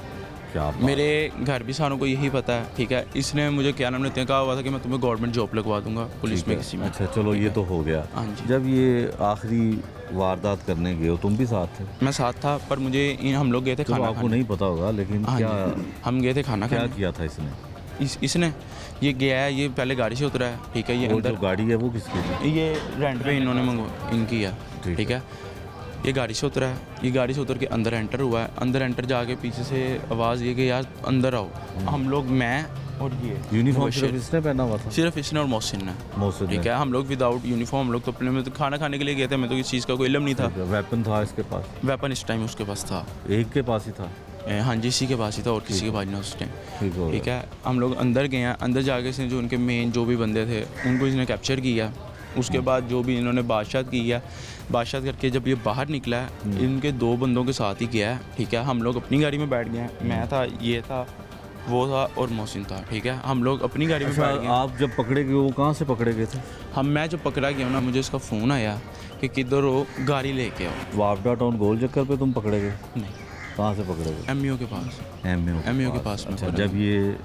क्या बात? मेरे घर भी सारों को यही पता है। ठीक है, इसने मुझे क्या नाम लेते हैं कहा हुआ था कि मैं तुम्हें गवर्नमेंट जॉब लगवा दूंगा पुलिस में किसी में। अच्छा, चलो ये तो हो गया। हाँ जी। जब ये आखिरी वारदात करने गए हो, तुम भी साथ थे? मैं साथ था, पर मुझे हम लोग गए थे तो खाना आपको खाने। नहीं पता होगा, लेकिन हाँ क्या जी, हम गए थे खाना क्या खाने। किया था इसने? इसने ये गया है, ये पहले गाड़ी से उतरा है। ठीक है, ये वो अंदर जो गाड़ी है वो किसकी थी? ये रेंट पे इन्होंने इनकी है। ठीक है, ये गाड़ी से उतरा है, ये गाड़ी से उतर के अंदर एंटर हुआ है। अंदर एंटर जाके पीछे से आवाज़ ये कि यार अंदर आओ। हम लोग, मैं और ये यूनिफॉर्म सिर्फ इसने पहना हुआ था? सिर्फ इसने और मोहसिन ने। मोहसिन ने। ठीक है, हम लोग विदाउट यूनिफॉर्म, हम लोग तो अपने में तो खाना खाने के लिए गए थे। मैं तो इस चीज़ का कोई इल्म नहीं था। वेपन था इसके पास? वेपन इस टाइम उसके पास था। एक के पास ही था? हाँ जी, इसी के पास ही था, और किसी के पास नहीं उस टाइम। ठीक हो ठीक है, हम लोग अंदर गए हैं। अंदर जाके से जो उनके मेन जो भी बंदे थे उनको इसने कैप्चर किया। उसके बाद जो भी इन्होंने बादशाह की है, बादशाह करके जब ये बाहर निकला है, इनके 2 बंदों के साथ ही गया है। ठीक है, हम लोग अपनी गाड़ी में बैठ गए हैं। मैं था, ये था, वो था और मोहसिन था, ठीक है। हम लोग अपनी गाड़ी में बैठ अच्छा, गए। आप जब पकड़े गए वो कहाँ से पकड़े गए थे? मैं जब पकड़ा गया ना, मुझे उसका फ़ोन आया कि किधर हो, गाड़ी लेके आओ। वापडा टाउन गोल चक्कर पे तुम पकड़े गए? नहीं, कहाँ से पकड़े गए? एमईओ के पास। एमईओ के पास में अच्छा, पकड़ा जब ये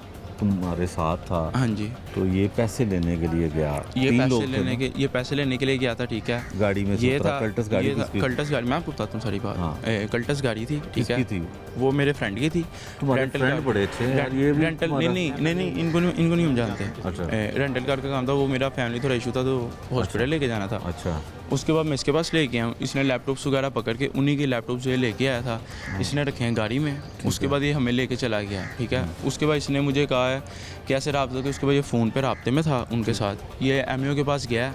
तुम्हारे साथ था हाँ जी, तो ये पैसे लेने के लिए गया? ये तीन पैसे लोग थे लेने ना? के पैसे लेने के लिए गया था, ठीक है। गाड़ी में से ये उतरा, था कल्टस गाड़ी ये था, किसकी? कल्टस गाड़ी, मैं आपको बताता हूँ सारी बात। हाँ। कल्टस गाड़ी थी, ठीक है। किसकी थी? वो मेरे फ्रेंड की थी। तुम्हारे रेंटल फ्रेंड कार- बड़े अच्छे हैं यार, ये भी रेंटल तुम्हारा- नहीं, इनको नहीं हम जानते। अच्छा। रेंटल कार का काम था, वो मेरा फैमिली थोड़ा इशू था तो हॉस्पिटल लेके जाना था। अच्छा, उसके बाद मैं इसके पास लेके आया हूँ। इसने लैपटॉप्स वगैरह पकड़ के उन्हीं के लैपटॉप जो लेके आया था, इसने रखे हैं गाड़ी में। उसके बाद ये हमें लेके चला गया, ठीक है। उसके बाद इसने मुझे कहा है कैसे रब्ता था। उसके बाद ये फ़ोन पे रब्ते में था उनके साथ। ये एमईओ के पास गया,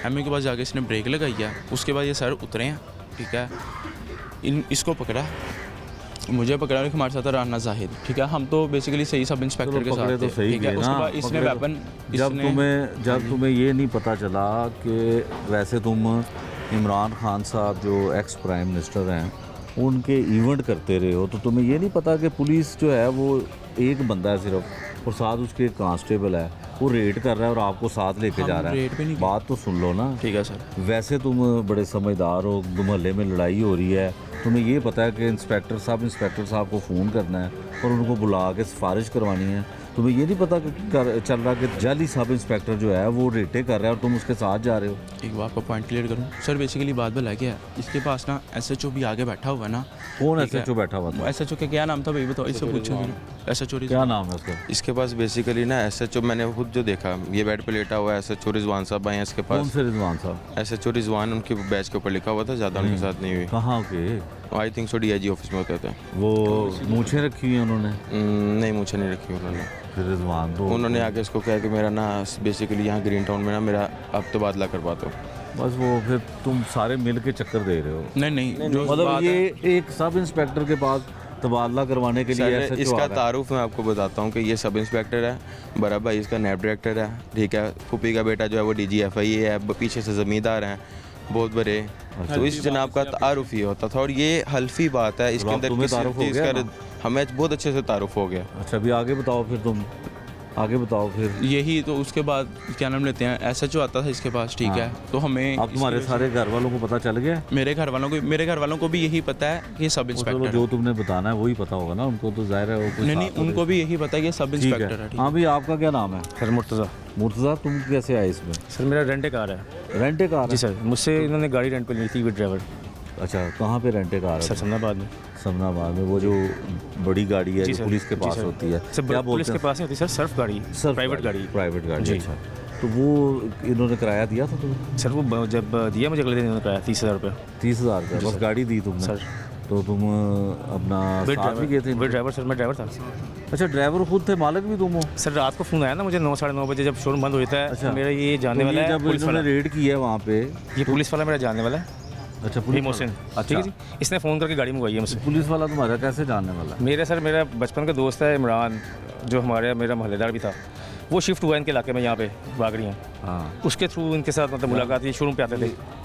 एमईओ के पास जाके इसने ब्रेक लगाई है। उसके बाद ये सर उतरे हैं, ठीक है। इसको पकड़ा, मुझे पकड़ा कि हमारे साथ राना जाहिद, ठीक है। हम तो बेसिकली सही सब इंस्पेक्टर के पकड़े साथ तो थे, सही ठीक है। गए उसके ना, बाद इसने पकड़े तो- वेपन जब तुम्हें ये नहीं पता चला कि वैसे तुम इमरान खान साहब जो एक्स प्राइम मिनिस्टर हैं उनके इवेंट करते रहे हो, तो तुम्हें ये नहीं पता कि पुलिस जो है वो एक बंदा है सिर्फ और साथ उसके एक कांस्टेबल है, वो रेड कर रहा है और आपको साथ लेके जा रहा रेड पे नहीं है। बात तो सुन लो ना। ठीक है सर। वैसे तुम बड़े समझदार हो, मोहल्ले में लड़ाई हो रही है, तुम्हें ये पता है कि इंस्पेक्टर साहब को फ़ोन करना है और उनको बुला के सिफारिश करवानी है। तुम्हें ये नहीं पता कि चल रहा कि जाली सब इंस्पेक्टर जो है वो रेटे कर रहा है और तुम उसके साथ जा रहे हो। एक बार आपका पॉइंट क्लियर करूँ सर, बेसिकली बात भला क्या है, इसके पास ना एसएचओ भी आगे बैठा हुआ है ना। कौन एसएचओ बैठा हुआ था? एसएचओ का क्या नाम था भाई बताओ, इससे पूछो। एसएचओ क्या नाम है उसका? इसके पास बेसिकली ना एसएचओ, मैंने खुद जो देखा, ये बेड पे लेटा हुआ है। एसएचओ रिजवान साहब आए हैं इसके कौन पास। से रिजवान साहब? एसएचओ रिजवान उनके बैच के ऊपर लिखा हुआ था, ज़्यादा उनके साथ नहीं हुई। कहाँ के? I think so DIG office में होते थे वो मूछें रखी हुई हैं उन्होंने? नहीं, मुझे नहीं रखी उन्होंने। फिर रिजवान तो उन्होंने आगे इसको कहा कि मेरा ना बेसिकली यहाँ ग्रीन टाउन में ना मेरा अब तबादला करवा दो। बस वो फिर तुम सारे मिल के चक्कर दे रहे हो। नहीं, जो मतलब बात ये है- एक सब इंस्पेक्टर के पास तबादला करवाने के लिए सर, एसएचओ इसका आ रहा है। तारुफ मैं आपको बताता हूँ कि ये सब इंस्पेक्टर है, बड़ा भाई इसका नैब डायरेक्टर है, ठीक है। फूफी का बेटा जो है वो डीजीएफआई है, पीछे से ज़मींदार हैं बहुत बड़े। तो इस जनाब का तारुफ ही होता था और ये हल्फी बात है, इसके अब अंदर तुम्हें किसी तारुफ हो चीज़ गया का ना? हमें बहुत अच्छे से तारुफ हो गया। अच्छा, अभी आगे बताओ फिर तुम आगे बताओ फिर। यही तो उसके बाद क्या नाम लेते हैं, एसएचओ आता था इसके पास, ठीक है। तो हमें अब तुम्हारे सारे घर वालों को पता चल गया? मेरे घर वालों को भी यही पता है कि ये सब चलो, इंस्पेक्टर जो है। तुमने बताना है वही पता होगा ना उनको, तो जाहिर है वो कुछ नहीं, साथ तो उनको भी यही पता है कि ये सब ठीक इंस्पेक्टर है, है। ठीक हाँ भाई, आपका क्या नाम है? सर मुर्तज़ा। मुर्तज़ा, तुम कैसे आए इसमें? सर मेरा रेंटे कार है। रेंटे कार जी सर, मुझसे इन्होंने गाड़ी रेंट पे ली थी विद ड्राइवर। अच्छा, कहाँ पे रेंटे कार सर है? समनाबाद में। समनाबाद में। वो जो बड़ी गाड़ी है जी जो सर, पुलिस के जी पास सर। होती है, सर क्या पुलिस बोलते के हैं? पास नहीं होती सर, सर्फ गाड़ी, सर्फ प्राइवेट गाड़ी। प्राइवेट गाड़ी। जी। अच्छा, तो वो इन्होंने किराया दिया था तुम्हें? सर वो जब दिया मुझे अगले दिन इन्होंने कराया 30,000 रुपये। 30,000 का बस गाड़ी दी तुमने? सर। तो तुम अपना साथ भी गए थे? विद ड्राइवर सर, मैं ड्राइवर था। अच्छा, ड्राइवर खुद थे, मालिक भी तुम हो? सर रात को फ़ोन आया ना मुझे 9 साढ़े 9 बजे, जब शोरूम बंद हो जाता है। अच्छा। मेरा ये जानने तो वाला ये है जब पुलिस वाला। इन्होंने रेड की है वहाँ पे, ये पुलिस वाला मेरा जानने वाला है, अच्छा ये पुलिस मोहसिन। वाला। ठीक है अच्छा, जी, इसने फ़ोन करके गाड़ी मंगवाई है मुझसे। पुलिस वाला तुम्हारा कैसे जानने वाला है? मेरा बचपन का दोस्त है इमरान, जो मेरा मोहल्लेदार भी था। वो शिफ्ट हुआ इनके इलाके में, यहाँ पे बागड़ी हैं। हाँ, उसके थ्रू इनके साथ मतलब मुलाकात हुई, शोरूम पे आते थे।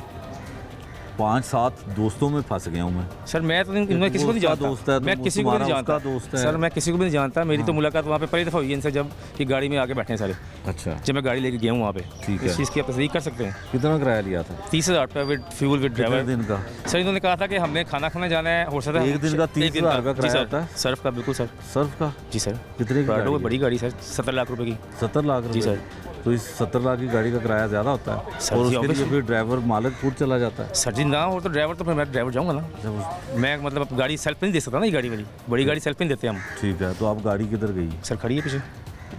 5-7 दोस्तों में फंस गया हूँ मैं। सर मैं तो इनमें किसी को नहीं उसका जानता। दोस्त है, मैं किसी को तुम्हारा नहीं जानता। उसका दोस्त है। सर मैं किसी को भी नहीं जानता। मेरी तो मुलाकात वहाँ पे पहली दफ़ा हुई है इनसे, जब ये गाड़ी में आके बैठे हैं सारे, अच्छा, जब मैं गाड़ी लेके गया हूँ वहाँ पे। ठीक इस है। चीज़ की आप तस्दीक कर सकते हैं। कितना किराया लिया था? 30,000 रुपये विद फ्यूल विद कितने ड्राइवर। दिन का? सर इन्होंने कहा था कि हमने खाना खाने जाना है, हो सकता है एक दिन का 30,000 का जी किराया सर, होता है? सर्फ का, बिल्कुल सर। सर्फ का? जी सर। कितने की प्राडो गाड़ी है? बड़ी गाड़ी सर, 70 लाख रुपए की। 70 लाख रुपए? जी सर। तो इस 70 लाख की गाड़ी का किराया ज़्यादा होता है सर और जी, उसके लिए obviously। फिर ड्राइवर मालिक खुद चला जाता है? सर जी ना हो तो ड्राइवर, तो फिर मैं ड्राइवर जाऊँगा ना। जब उस- मैं मतलब गाड़ी सेल्फ नहीं दे सकता ना, ये गाड़ी वाली बड़ी गाड़ी सेल्फ नहीं देते हम। ठीक है, तो आप गाड़ी किधर गई? सर खड़ी है पीछे,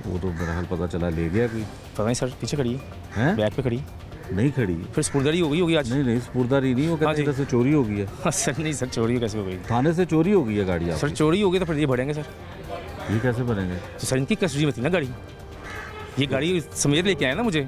वो तो मेरा हाल पता चला ले गया कोई। पता नहीं सर, पीछे खड़ी है, हैं? बैक पे खड़ी। नहीं खड़ी? फिर स्पुर्दगी हो गई होगी आज। नहीं, स्पुर्दारी नहीं, वो हाँ कहते जी। हैं से चोरी हो गई है। हाँ, सर नहीं सर, चोरी कैसे हो गई? थाने से चोरी हो गई है गाड़ी सर आपकी? चोरी हो गई तो फिर ये भरेंगे सर। ये कैसे बनेंगे? तो सर इनकी कस्टडी में थी ना गाड़ी, ये गाड़ी समेत लेके आए ना मुझे,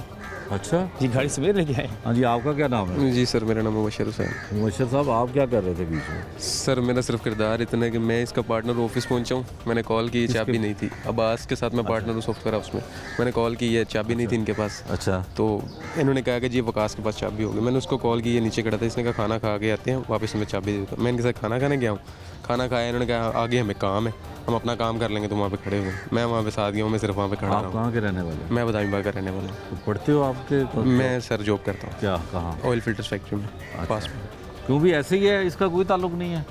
अच्छा, ये गाड़ी समेत लेके आए। हाँ जी, आपका क्या नाम है? जी सर, मेरा नाम मुबशर हुसैन। मुबशर साहब, आप क्या कर रहे थे बीच में? सर मेरा सिर्फ किरदार इतना है कि मैं इसका पार्टनर ऑफिस पहुंचा हूँ। मैंने कॉल की, चाबी नहीं थी। अब्बास के साथ मैं पार्टनर हूँ सॉफ्टवेयर हाउस में। मैंने कॉल की, ये चाबी नहीं थी इनके पास। अच्छा, तो इन्होंने कहा कि जी वकास के पास चाबी होगी। मैंने उसको कॉल की, ये नीचे खड़ा था। इसने कहा खाना खा के आते हैं, वापस मैं चाबी दे दूँगा। मैं इनके साथ खाना खाने गया हूँ, खाना खाया, इन्होंने कहा आगे हमें काम है। हम अपना काम कर लेंगे, तुम वहाँ पे खड़े हो। मैं वहाँ पे साथ गया हूँ, मैं सिर्फ वहाँ पे खड़ा आप रहा कहाँ के रहने वाले हैं? हूँ। मैं बदामी बाग का रहने वाला हूँ। तो पढ़ते हो आपके मैं सर जॉब करता हूँ, क्या कहाँ? ऑयल फिल्टर्स फैक्ट्री में पास में। क्यों भी ऐसे ही है, इसका कोई ताल्लुक नहीं है,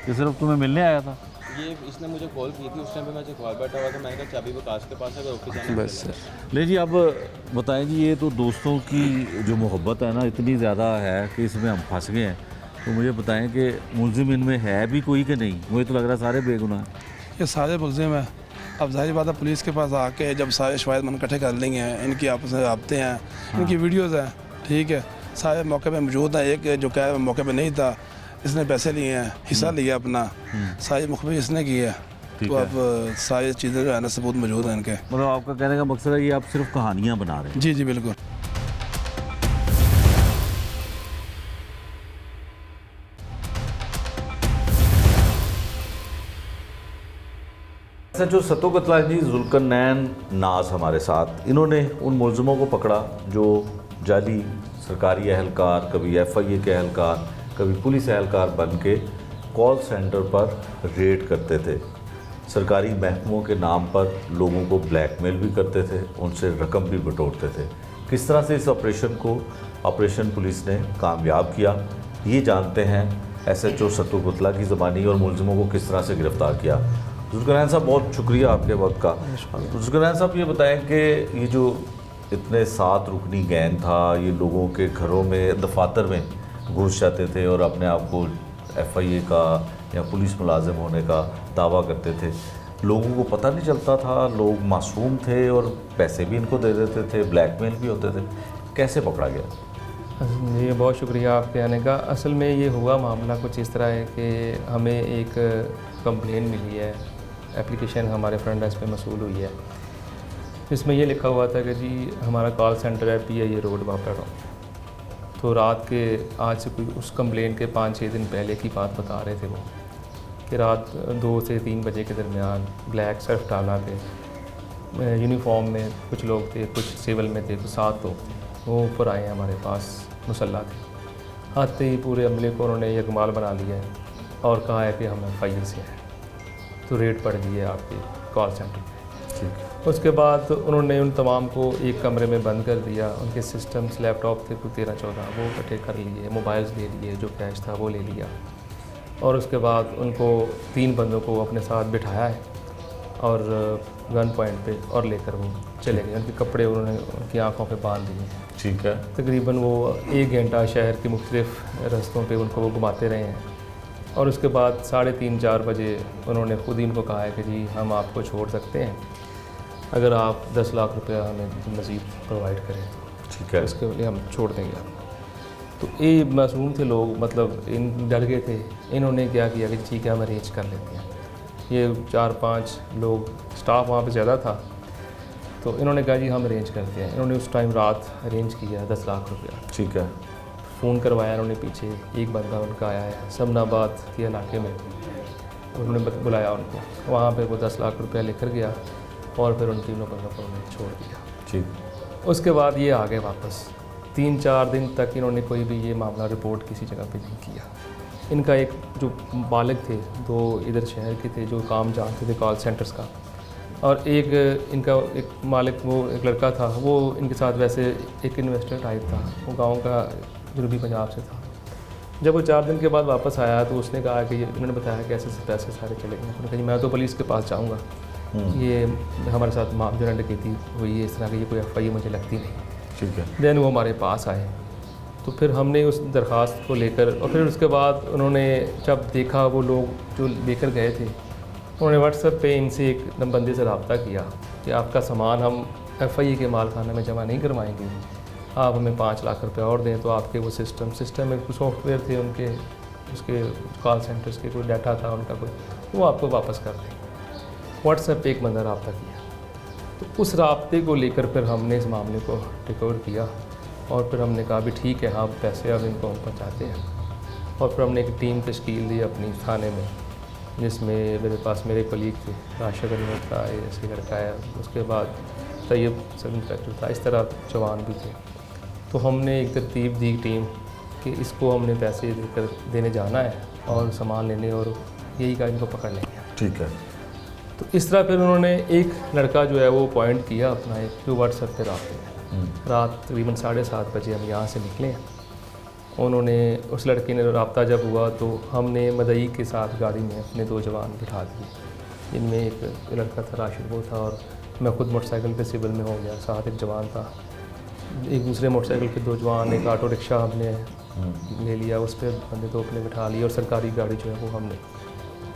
ये सिर्फ तुम्हें मिलने आया था? ये इसने मुझे कॉल की थी, उस टाइम पे मैं घर बैठा हुआ था, मैंने कहा चाबी विकास के पास है, अगर ऑफिस जाना है बस तो सर। ले जी, अब बताएं जी, ये तो दोस्तों की जो मोहब्बत है ना इतनी ज़्यादा है कि इसमें हम फंस गए हैं। तो मुझे बताएं कि मुलजिम इनमें है भी कोई कि नहीं? मुझे तो लग रहा है सारे बेगुनाह हैं। ये सारे मुलजिम हैं। अब जाहिर बात है पुलिस के पास आके जब सारे शवाहिद मन इकट्ठे कर लेंगे, इनकी आपस में रबते हैं, इनकी वीडियोज़ हैं, ठीक है, सारे मौके पे मौजूद हैं। एक जो क्या मौके पे नहीं था, इसने पैसे लिए हैं, हिस्सा लिया अपना, सारी मुखबिर इसने की है। ठीक तो है। अब सारी चीज़ें जो है ना सबूत मौजूद हैं इनके। मतलब आपका कहने का मकसद है कि आप सिर्फ कहानियाँ बना रहे हैं? जी जी बिल्कुल। जो सतो कतला जी जुल्करनैन नाज हमारे साथ, इन्होंने उन मुलजिमों को पकड़ा जो जाली सरकारी एहलकार, कभी FIA के एहलकार, कभी पुलिस एहलकार बन के कॉल सेंटर पर रेड करते थे, सरकारी महकमों के नाम पर लोगों को ब्लैकमेल भी करते थे, उनसे रकम भी बटोरते थे। किस तरह से इस ऑपरेशन पुलिस ने कामयाब किया, ये जानते हैं SHO सतो कतला की ज़बानी, और मुलजिमों को किस तरह से गिरफ़्तार किया। जुल्करनैन साहब, बहुत शुक्रिया आपके वक्त का। जुल्करनैन साहब, ये बताएं कि ये जो इतने 7 रुकनी गैंग था, ये लोगों के घरों में, दफातर में घुस जाते थे और अपने आप को FIA का या पुलिस मुलाजिम होने का दावा करते थे, लोगों को पता नहीं चलता था, लोग मासूम थे और पैसे भी इनको दे देते थे, ब्लैकमेल भी होते थे, कैसे पकड़ा गया? जी, बहुत शुक्रिया आपके आने का। असल में ये हुआ मामला कुछ इस तरह है कि हमें एक कंप्लेन मिली है, एप्लीकेशन हमारे फ्रंट डेस्क पे मसूल हुई है, इसमें ये लिखा हुआ था कि जी हमारा कॉल सेंटर है PIA रोड बापड़ा। तो रात के, आज से कोई उस कंप्लेन के 5-6 दिन पहले की बात बता रहे थे वो, कि रात 2 से 3 बजे के दरमियान ब्लैक सर्फ डाला पे यूनिफॉर्म में कुछ लोग थे, कुछ सिविल में थे, कुछ 7 लोग थे, वो ऊपर आए हमारे पास, मुसल्ला थे। आते ही पूरे अमले को उन्होंने यकमाल बना लिया है और कहा है कि हम FIA से हैं। तो रेड पड़ गई है आपके कॉल सेंटर पे। ठीक। उसके बाद उन्होंने उन तमाम को एक कमरे में बंद कर दिया, उनके सिस्टम्स, लैपटॉप थे कुछ 13-14, वो इकट्ठे कर लिए, मोबाइल्स ले लिए, जो कैश था वो ले लिया, और उसके बाद उनको 3 बंदों को अपने साथ बिठाया है और गन पॉइंट पे और लेकर वो चले गए। उनके कपड़े उन्होंने उनकी आँखों पे बांध दिए। ठीक है। तकरीबन वो 1 घंटा शहर के मुख्तलिफ रास्तों पे उनको वो घुमाते रहे हैं, और उसके बाद 3:30-4 बजे उन्होंने ख़ुद ही उनको कहा है कि जी हम आपको छोड़ सकते हैं अगर आप 10 लाख रुपया हमें मज़ीद प्रोवाइड करें। ठीक है। उसके लिए हम छोड़ देंगे आपको। तो ये मासूम थे लोग, मतलब इन डर गए थे। इन्होंने क्या किया कि ठीक है हम अरेंज कर लेते हैं। ये 4-5 लोग, स्टाफ वहाँ पे ज़्यादा था, तो इन्होंने कहा जी हम अरेंज करते हैं। इन्होंने उस टाइम रात अरेंज किया 10 लाख रुपया। ठीक है। फ़ोन करवाया उन्होंने, पीछे एक बंदा उनका आया है समनाबाद के इलाके में, उन्होंने बुलाया उनको, वहाँ पे वो 10 लाख रुपया लेकर गया और फिर उन तीनों बंदों को उन्होंने छोड़ दिया। ठीक। उसके बाद ये आ गए वापस। 3-4 दिन तक इन्होंने कोई भी ये मामला रिपोर्ट किसी जगह पे नहीं किया। इनका एक जो मालिक थे, 2 इधर शहर के थे जो काम जानते थे कॉल सेंटर्स का, और एक इनका एक मालिक, वो एक लड़का था, वो इनके साथ वैसे एक इन्वेस्टर टाइप था, वो गाँव का जनूबी पंजाब से था। जब वो 4 दिन के बाद वापस आया तो उसने कहा कि इन्होंने बताया कि ऐसे पैसे सारे चले गए। उन्होंने कहा मैं तो पुलिस के पास जाऊँगा, ये हमारे साथ मामला डकैती हुई है, इस तरह की ये कोई FIA मुझे लगती नहीं। ठीक है। देन वो हमारे पास आए, तो फिर हमने उस दरख्वास्त को लेकर, और फिर उसके बाद उन्होंने जब देखा वो लोग जो लेकर गए थे, उन्होंने व्हाट्सएप पे इनसे एक बंदे से रब्ता किया कि आपका सामान हम FIA के मालखाना में जमा नहीं करवाएंगे, आप हमें 5 लाख रुपये और दें तो आपके वो सिस्टम में कुछ सॉफ्टवेयर थे उनके, उसके कॉल सेंटर्स के कोई डाटा था उनका कोई, वो आपको वापस कर देंगे। व्हाट्सएप पे एक बंदा रब्ता किया, तो उस राब्ते को लेकर फिर हमने इस मामले को रिकवर किया, और फिर हमने कहा भी ठीक है हाँ पैसे अब इनको हम पहुँचाते हैं। और फिर हमने एक टीम तश्कील दी अपनी थाने में, जिसमें मेरे पास मेरे कलीग थे, राशिद अहमद का ऐसे लड़का है, उसके बाद तैयब सब इंस्पेक्टर था, इस तरह जवान भी थे। तो हमने एक तरतीब दी टीम कि इसको हमने पैसे देने जाना है और सामान लेने, और यही का इनको पकड़ लेंगे। ठीक है। तो इस तरह फिर उन्होंने एक लड़का जो है वो पॉइंट किया अपना एक, जो व्हाट्सएप पे रहा रात तकरीबन 7:30 बजे हम यहाँ से निकले हैं। उन्होंने उस लड़के ने रब्ता जब हुआ तो हमने मदई के साथ गाड़ी में अपने 2 जवान बिठा दिए, जिनमें एक लड़का था राशिद वो था, और मैं खुद मोटरसाइकिल पे सिविल में हो गया, साथ एक जवान था। एक दूसरे मोटरसाइकिल पे 2 जवान, एक ऑटो रिक्शा हमने ले लिया, उस पर बंदे 2 अपने बिठा लिए, और सरकारी गाड़ी जो है वो हमने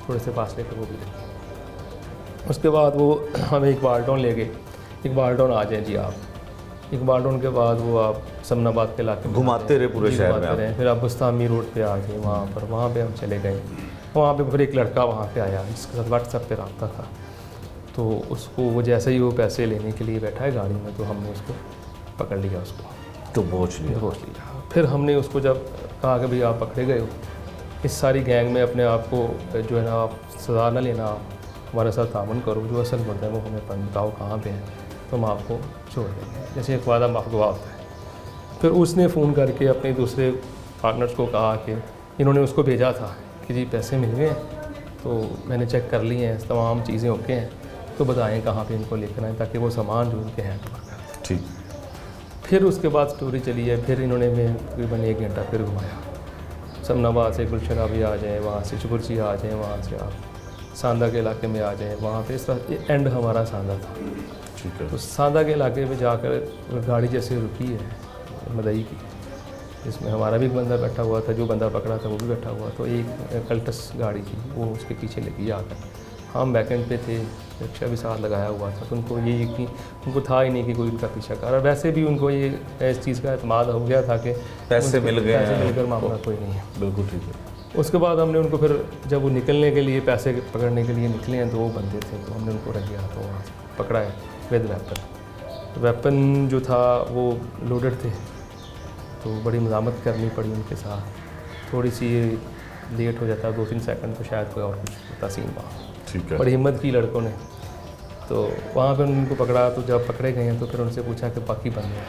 थोड़े से फासले पर वो भी ले। उसके बाद वो हमें इकबाल टाउन ले गए। इकबाल टाउन आ जाएँ जी आप, इकबाल टाउन के बाद वो आप समनाबाद के इलाके घुमाते रहे पूरे शहर में रहे, फिर आप बुस्तामी रोड पे आ गए, वहाँ पे हम चले गए। वहाँ पे फिर एक लड़का वहाँ पे आया जिसके साथ व्हाट्सएप पे रब्ता था, तो उसको वो जैसे ही वो पैसे लेने के लिए बैठा है गाड़ी में, तो हमने उसको पकड़ लिया, उसको तो दबोच लिया। फिर हमने उसको जब कहा कि भाई आप पकड़े गए हो, इस सारी गैंग में अपने आप को जो है ना आप सज़ा ना लेना, आप हमारे साथ तामुन करो, जो असल मुद्दा है वो हमें बताओ कहाँ पे है, तो हम आपको छोड़ देंगे, जैसे एक वादा माफगवा होता है। फिर उसने फ़ोन करके अपने दूसरे पार्टनर्स को कहा कि इन्होंने उसको भेजा था कि जी पैसे मिल गए हैं, तो मैंने चेक कर लिए हैं, तमाम चीज़ें ओके हैं, तो बताएं कहाँ पे इनको लेकर आएँ ताकि वो सामान जो उनके हैंड ओवर कर दें। ठीक। फिर उसके बाद स्टोरी चली है, फिर इन्होंने मैं तकरीबन 1 घंटा फिर घुमाया, समनाबाद से गुलशन भी आ जाएँ, वहाँ से चुकुरची आ जाएँ, वहाँ से आप सांदा के इलाके में आ जाएँ, वहाँ पे इस तरह एंड हमारा सांदा था। ठीक है। तो सांदा के इलाके में जाकर गाड़ी जैसे रुकी है मदई की, जिसमें हमारा भी एक बंदा बैठा हुआ था, जो बंदा पकड़ा था वो भी बैठा हुआ, तो एक कल्टस गाड़ी थी वो उसके पीछे लगी आकर, हम बैकेंड पे थे, रिक्शा भी साथ लगाया हुआ था, तो उनको ये यकीन, उनको था ही नहीं कि कोई उनका पीछा कर, और वैसे भी उनको ये इस चीज़ का एतमाद हो गया था कि पैसे मिल गए, पैसे मिलकर मामला कोई नहीं है। बिल्कुल ठीक है। उसके बाद हमने उनको फिर जब वो निकलने के लिए पैसे पकड़ने के लिए निकले हैं, 2 बंदे थे, तो हमने उनको रख दिया, तो वहाँ से पकड़ा है विद वेपन जो था वो लोडेड थे, तो बड़ी मज़ामत करनी पड़ी उनके साथ, थोड़ी सी लेट हो जाता 2-3 सेकंड, तो शायद कोई और कुछ होता सीन वहाँ। ठीक है। बड़ी हिम्मत की लड़कों ने, तो वहाँ पर उनको पकड़ा, तो जब पकड़े गए हैं तो फिर उनसे पूछा कि बाकी बंदे हैं,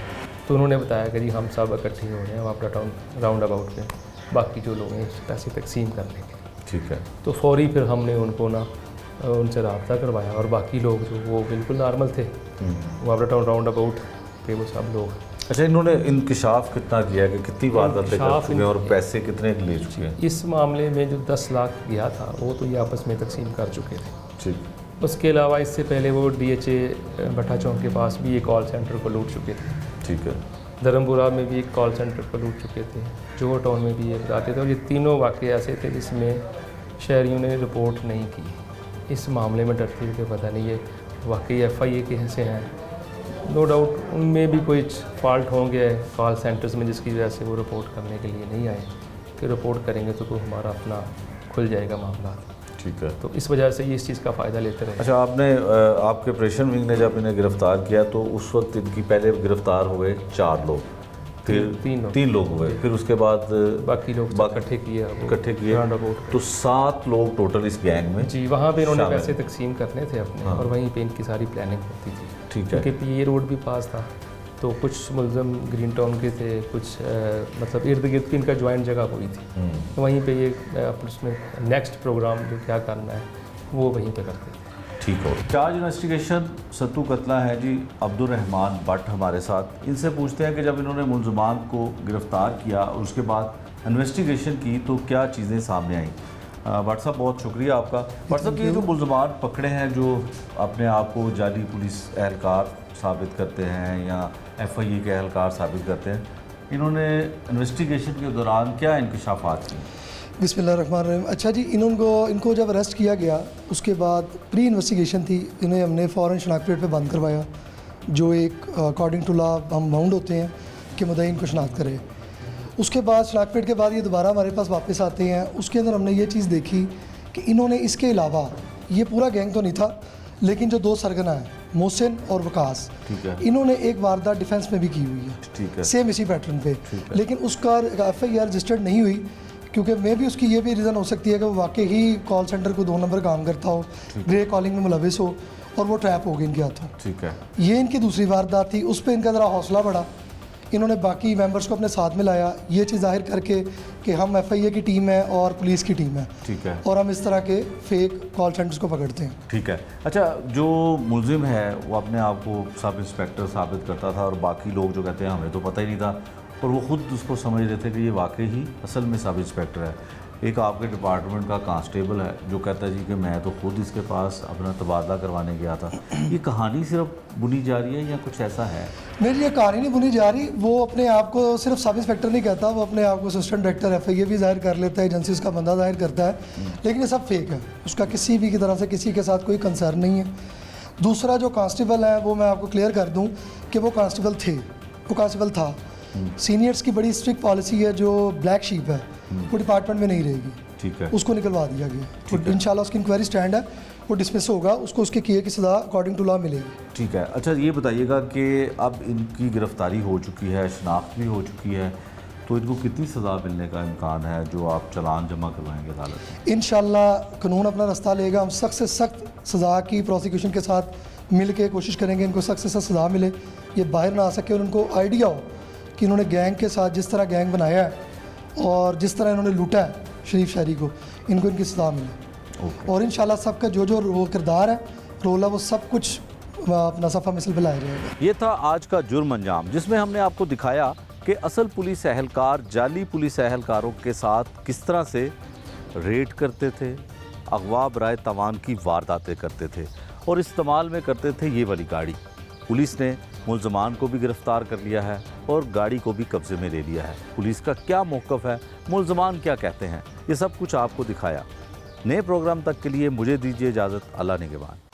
तो उन्होंने बताया कि जी हम सब इकट्ठे हो रहे हैं वहाँ पर टाउन राउंड अबाउट पे, बाकी जो लोग हैं पैसे तकसीम करने के। ठीक है। तो फौरी फिर हमने उनको ना उनसे रब्ता करवाया, और बाकी लोग जो वो बिल्कुल नॉर्मल थे, वहाँ टाउन राउंड अबाउट पे वो सब लोग। अच्छा, इन्होंने इंकशाफ कितना किया कि कितनी वारदातें कर चुके हैं और पैसे कितने ले चुके हैं? इस मामले में जो 10 लाख गया था वो तो ये आपस में तकसीम कर चुके थे। ठीक। उसके अलावा इससे पहले वो DHA भट्टा चौक के पास भी एक कॉल सेंटर को लूट चुके थे। ठीक है। धर्मपुरा में भी एक कॉल सेंटर को लूट चुके थे, जोहर टाउन में भी ये बताते थे, और ये तीनों वाक़े ऐसे थे जिसमें शहरियों ने रिपोर्ट नहीं की। इस मामले में डरते थे कि पता नहीं ये वाकई FIA के हिस्से हैं, नो डाउट उनमें भी कोई फॉल्ट होंगे कॉल सेंटर्स में, जिसकी वजह से वो रिपोर्ट करने के लिए नहीं आए, कि रिपोर्ट करेंगे तो हमारा अपना खुल जाएगा मामला। ठीक है। तो इस वजह से ये इस चीज़ का फ़ायदा लेते रहे। अच्छा, आपने आपके ऑपरेशन विंग ने जब इन्हें गिरफ़्तार किया तो उस वक्त इनकी पहले गिरफ़्तार हुए 4 लोग, फिर 3 लोग हुए, फिर उसके बाद बाकी लोग इकट्ठे किए, तो 7 लोग टोटल इस गैंग में। जी, वहाँ पे इन्होंने पैसे तकसीम करने थे अपने, और वहीं पे इनकी सारी प्लानिंग होती थी। ठीक है। क्योंकि ये रोड भी पास था, तो कुछ मुलज़म ग्रीन टाउन के थे, कुछ मतलब इर्द गिर्द की इनका ज्वाइंट जगह हुई थी, तो वहीं पे ये उसमें नेक्स्ट प्रोग्राम जो क्या करना है वो वहीं पे करते थे। ठीक हो। चार्ज इन्वेस्टिगेशन सत्तू कतला है जी अब्दुल रहमान भट्ट हमारे साथ। इनसे पूछते हैं कि जब इन्होंने मुलजमान को गिरफ़्तार किया और उसके बाद इन्वेस्टिगेशन की तो क्या चीज़ें सामने आईं। भट्ट साहब, बहुत शुक्रिया आपका। भट्ट साहब, ये जो मुलजमान पकड़े हैं जो अपने आप को जाली पुलिस एहलकार साबित करते हैं या FIA के एहलकार साबित करते हैं, इन्होंने इन्वेस्टिगेशन के दौरान क्या इंकशाफात किए? बिस्मिल्लाहिर्रहमानिर्रहीम। अच्छा जी, इनको जब अरेस्ट किया गया उसके बाद प्री इन्वेस्टिगेशन थी, इन्हें हमने फ़ौरन शनाख्त प्लेट पे बंद करवाया, जो एक अकॉर्डिंग टू लॉ हम बाउंड होते हैं कि मुद्दई इनको शनाख्त करे। उसके बाद शनाख्त प्लेट के बाद ये दोबारा हमारे पास वापस आते हैं। उसके अंदर हमने ये चीज़ देखी कि इन्होंने इसके अलावा, ये पूरा गैंग तो नहीं था, लेकिन जो 2 सरगना हैं मोहसिन और वकास, इन्होंने एक वारदात डिफेंस में भी की हुई है। ठीक है। सेम इसी पैटर्न पे, लेकिन उसका FIR रजिस्टर्ड नहीं हुई, क्योंकि मे भी उसकी ये भी रीज़न हो सकती है कि वो वाकई ही कॉल सेंटर को 2 नंबर काम करता हो, ग्रे कॉलिंग में मुलविस हो, और वो ट्रैप हो गई इनके हाथों। ठीक है। ये इनकी दूसरी वारदात थी, उस पर इनका ज़रा हौसला बढ़ा, इन्होंने बाकी मेंबर्स को अपने साथ में लाया, ये चीज़ जाहिर करके कि हम FIA की टीम है और पुलिस की टीम है, ठीक है, और हम इस तरह के फेक कॉल सेंटर्स को पकड़ते हैं। ठीक है। अच्छा, जो मुलजिम है वो अपने आप को सब इंस्पेक्टर साबित करता था और बाकी लोग जो कहते हैं हमें तो पता ही नहीं था, और वो खुद उसको समझ रहे थे कि ये वाकई ही असल में सब इंस्पेक्टर है। एक आपके डिपार्टमेंट का कांस्टेबल है जो कहता है जी कि मैं तो खुद इसके पास अपना तबादला करवाने गया था। ये कहानी सिर्फ बुनी जा रही है या कुछ ऐसा है? नहीं, ये कहानी नहीं बुनी जा रही। वो अपने आप को सिर्फ सब इंस्पेक्टर नहीं कहता, वो अपने आप को असिस्टेंट डायरेक्टर FIA भी जाहिर कर लेता है, एजेंसीज का बंदा जाहिर करता है, लेकिन ये सब फेक है। उसका किसी भी की तरफ से किसी के साथ कोई कंसर्न नहीं है। दूसरा जो कांस्टेबल है वो मैं आपको क्लियर कर दूँ कि वो कांस्टेबल थे, वो कांस्टेबल था। सीनियर्स की बड़ी स्ट्रिक्ट पॉलिसी है, जो ब्लैक शीप है वो डिपार्टमेंट में नहीं रहेगी, ठीक है, उसको निकलवा दिया गया। तो इंशाल्लाह उसकी इंक्वायरी स्टैंड है, वो डिसमिस होगा, उसको उसके किए की सज़ा अकॉर्डिंग टू लॉ मिलेगी। ठीक है। अच्छा, ये बताइएगा कि अब इनकी गिरफ्तारी हो चुकी है, शनाख्त भी हो चुकी है, तो इनको कितनी सज़ा मिलने का इम्कान है जो आप चालान जमा करवाएंगे अदालत में? इंशाल्लाह कानून अपना रास्ता लेगा। हम सख्त से सख्त सज़ा की प्रोसिक्यूशन के साथ मिल के कोशिश करेंगे इनको सख्त से सख्त सज़ा मिले, ये बाहर ना आ सके और उनको आइडिया हो कि इन्होंने गैंग के साथ जिस तरह गैंग बनाया है और जिस तरह इन्होंने लूटा है शरीफ शहरी को, इनको इनकी सज़ा मिले। और इंशाल्लाह सबका जो जो वो किरदार है, रोल है, वो सब कुछ अपना सफ़ा मिसल पे लाया जाएगा। ये था आज का जुर्म अंजाम, जिसमें हमने आपको दिखाया कि असल पुलिस एहलकार जाली पुलिस एहलकारों के साथ किस तरह से रेड करते थे, अगवा बराए तवान की वारदातें करते थे और इस्तेमाल में करते थे ये वाली गाड़ी। पुलिस ने मुल्ज़मान को भी गिरफ्तार कर लिया है और गाड़ी को भी कब्जे में ले लिया है। पुलिस का क्या मौक़िफ़ है, मुल्ज़मान क्या कहते हैं, ये सब कुछ आपको दिखाया। नए प्रोग्राम तक के लिए मुझे दीजिए इजाज़त। अल्लाह निगहबान।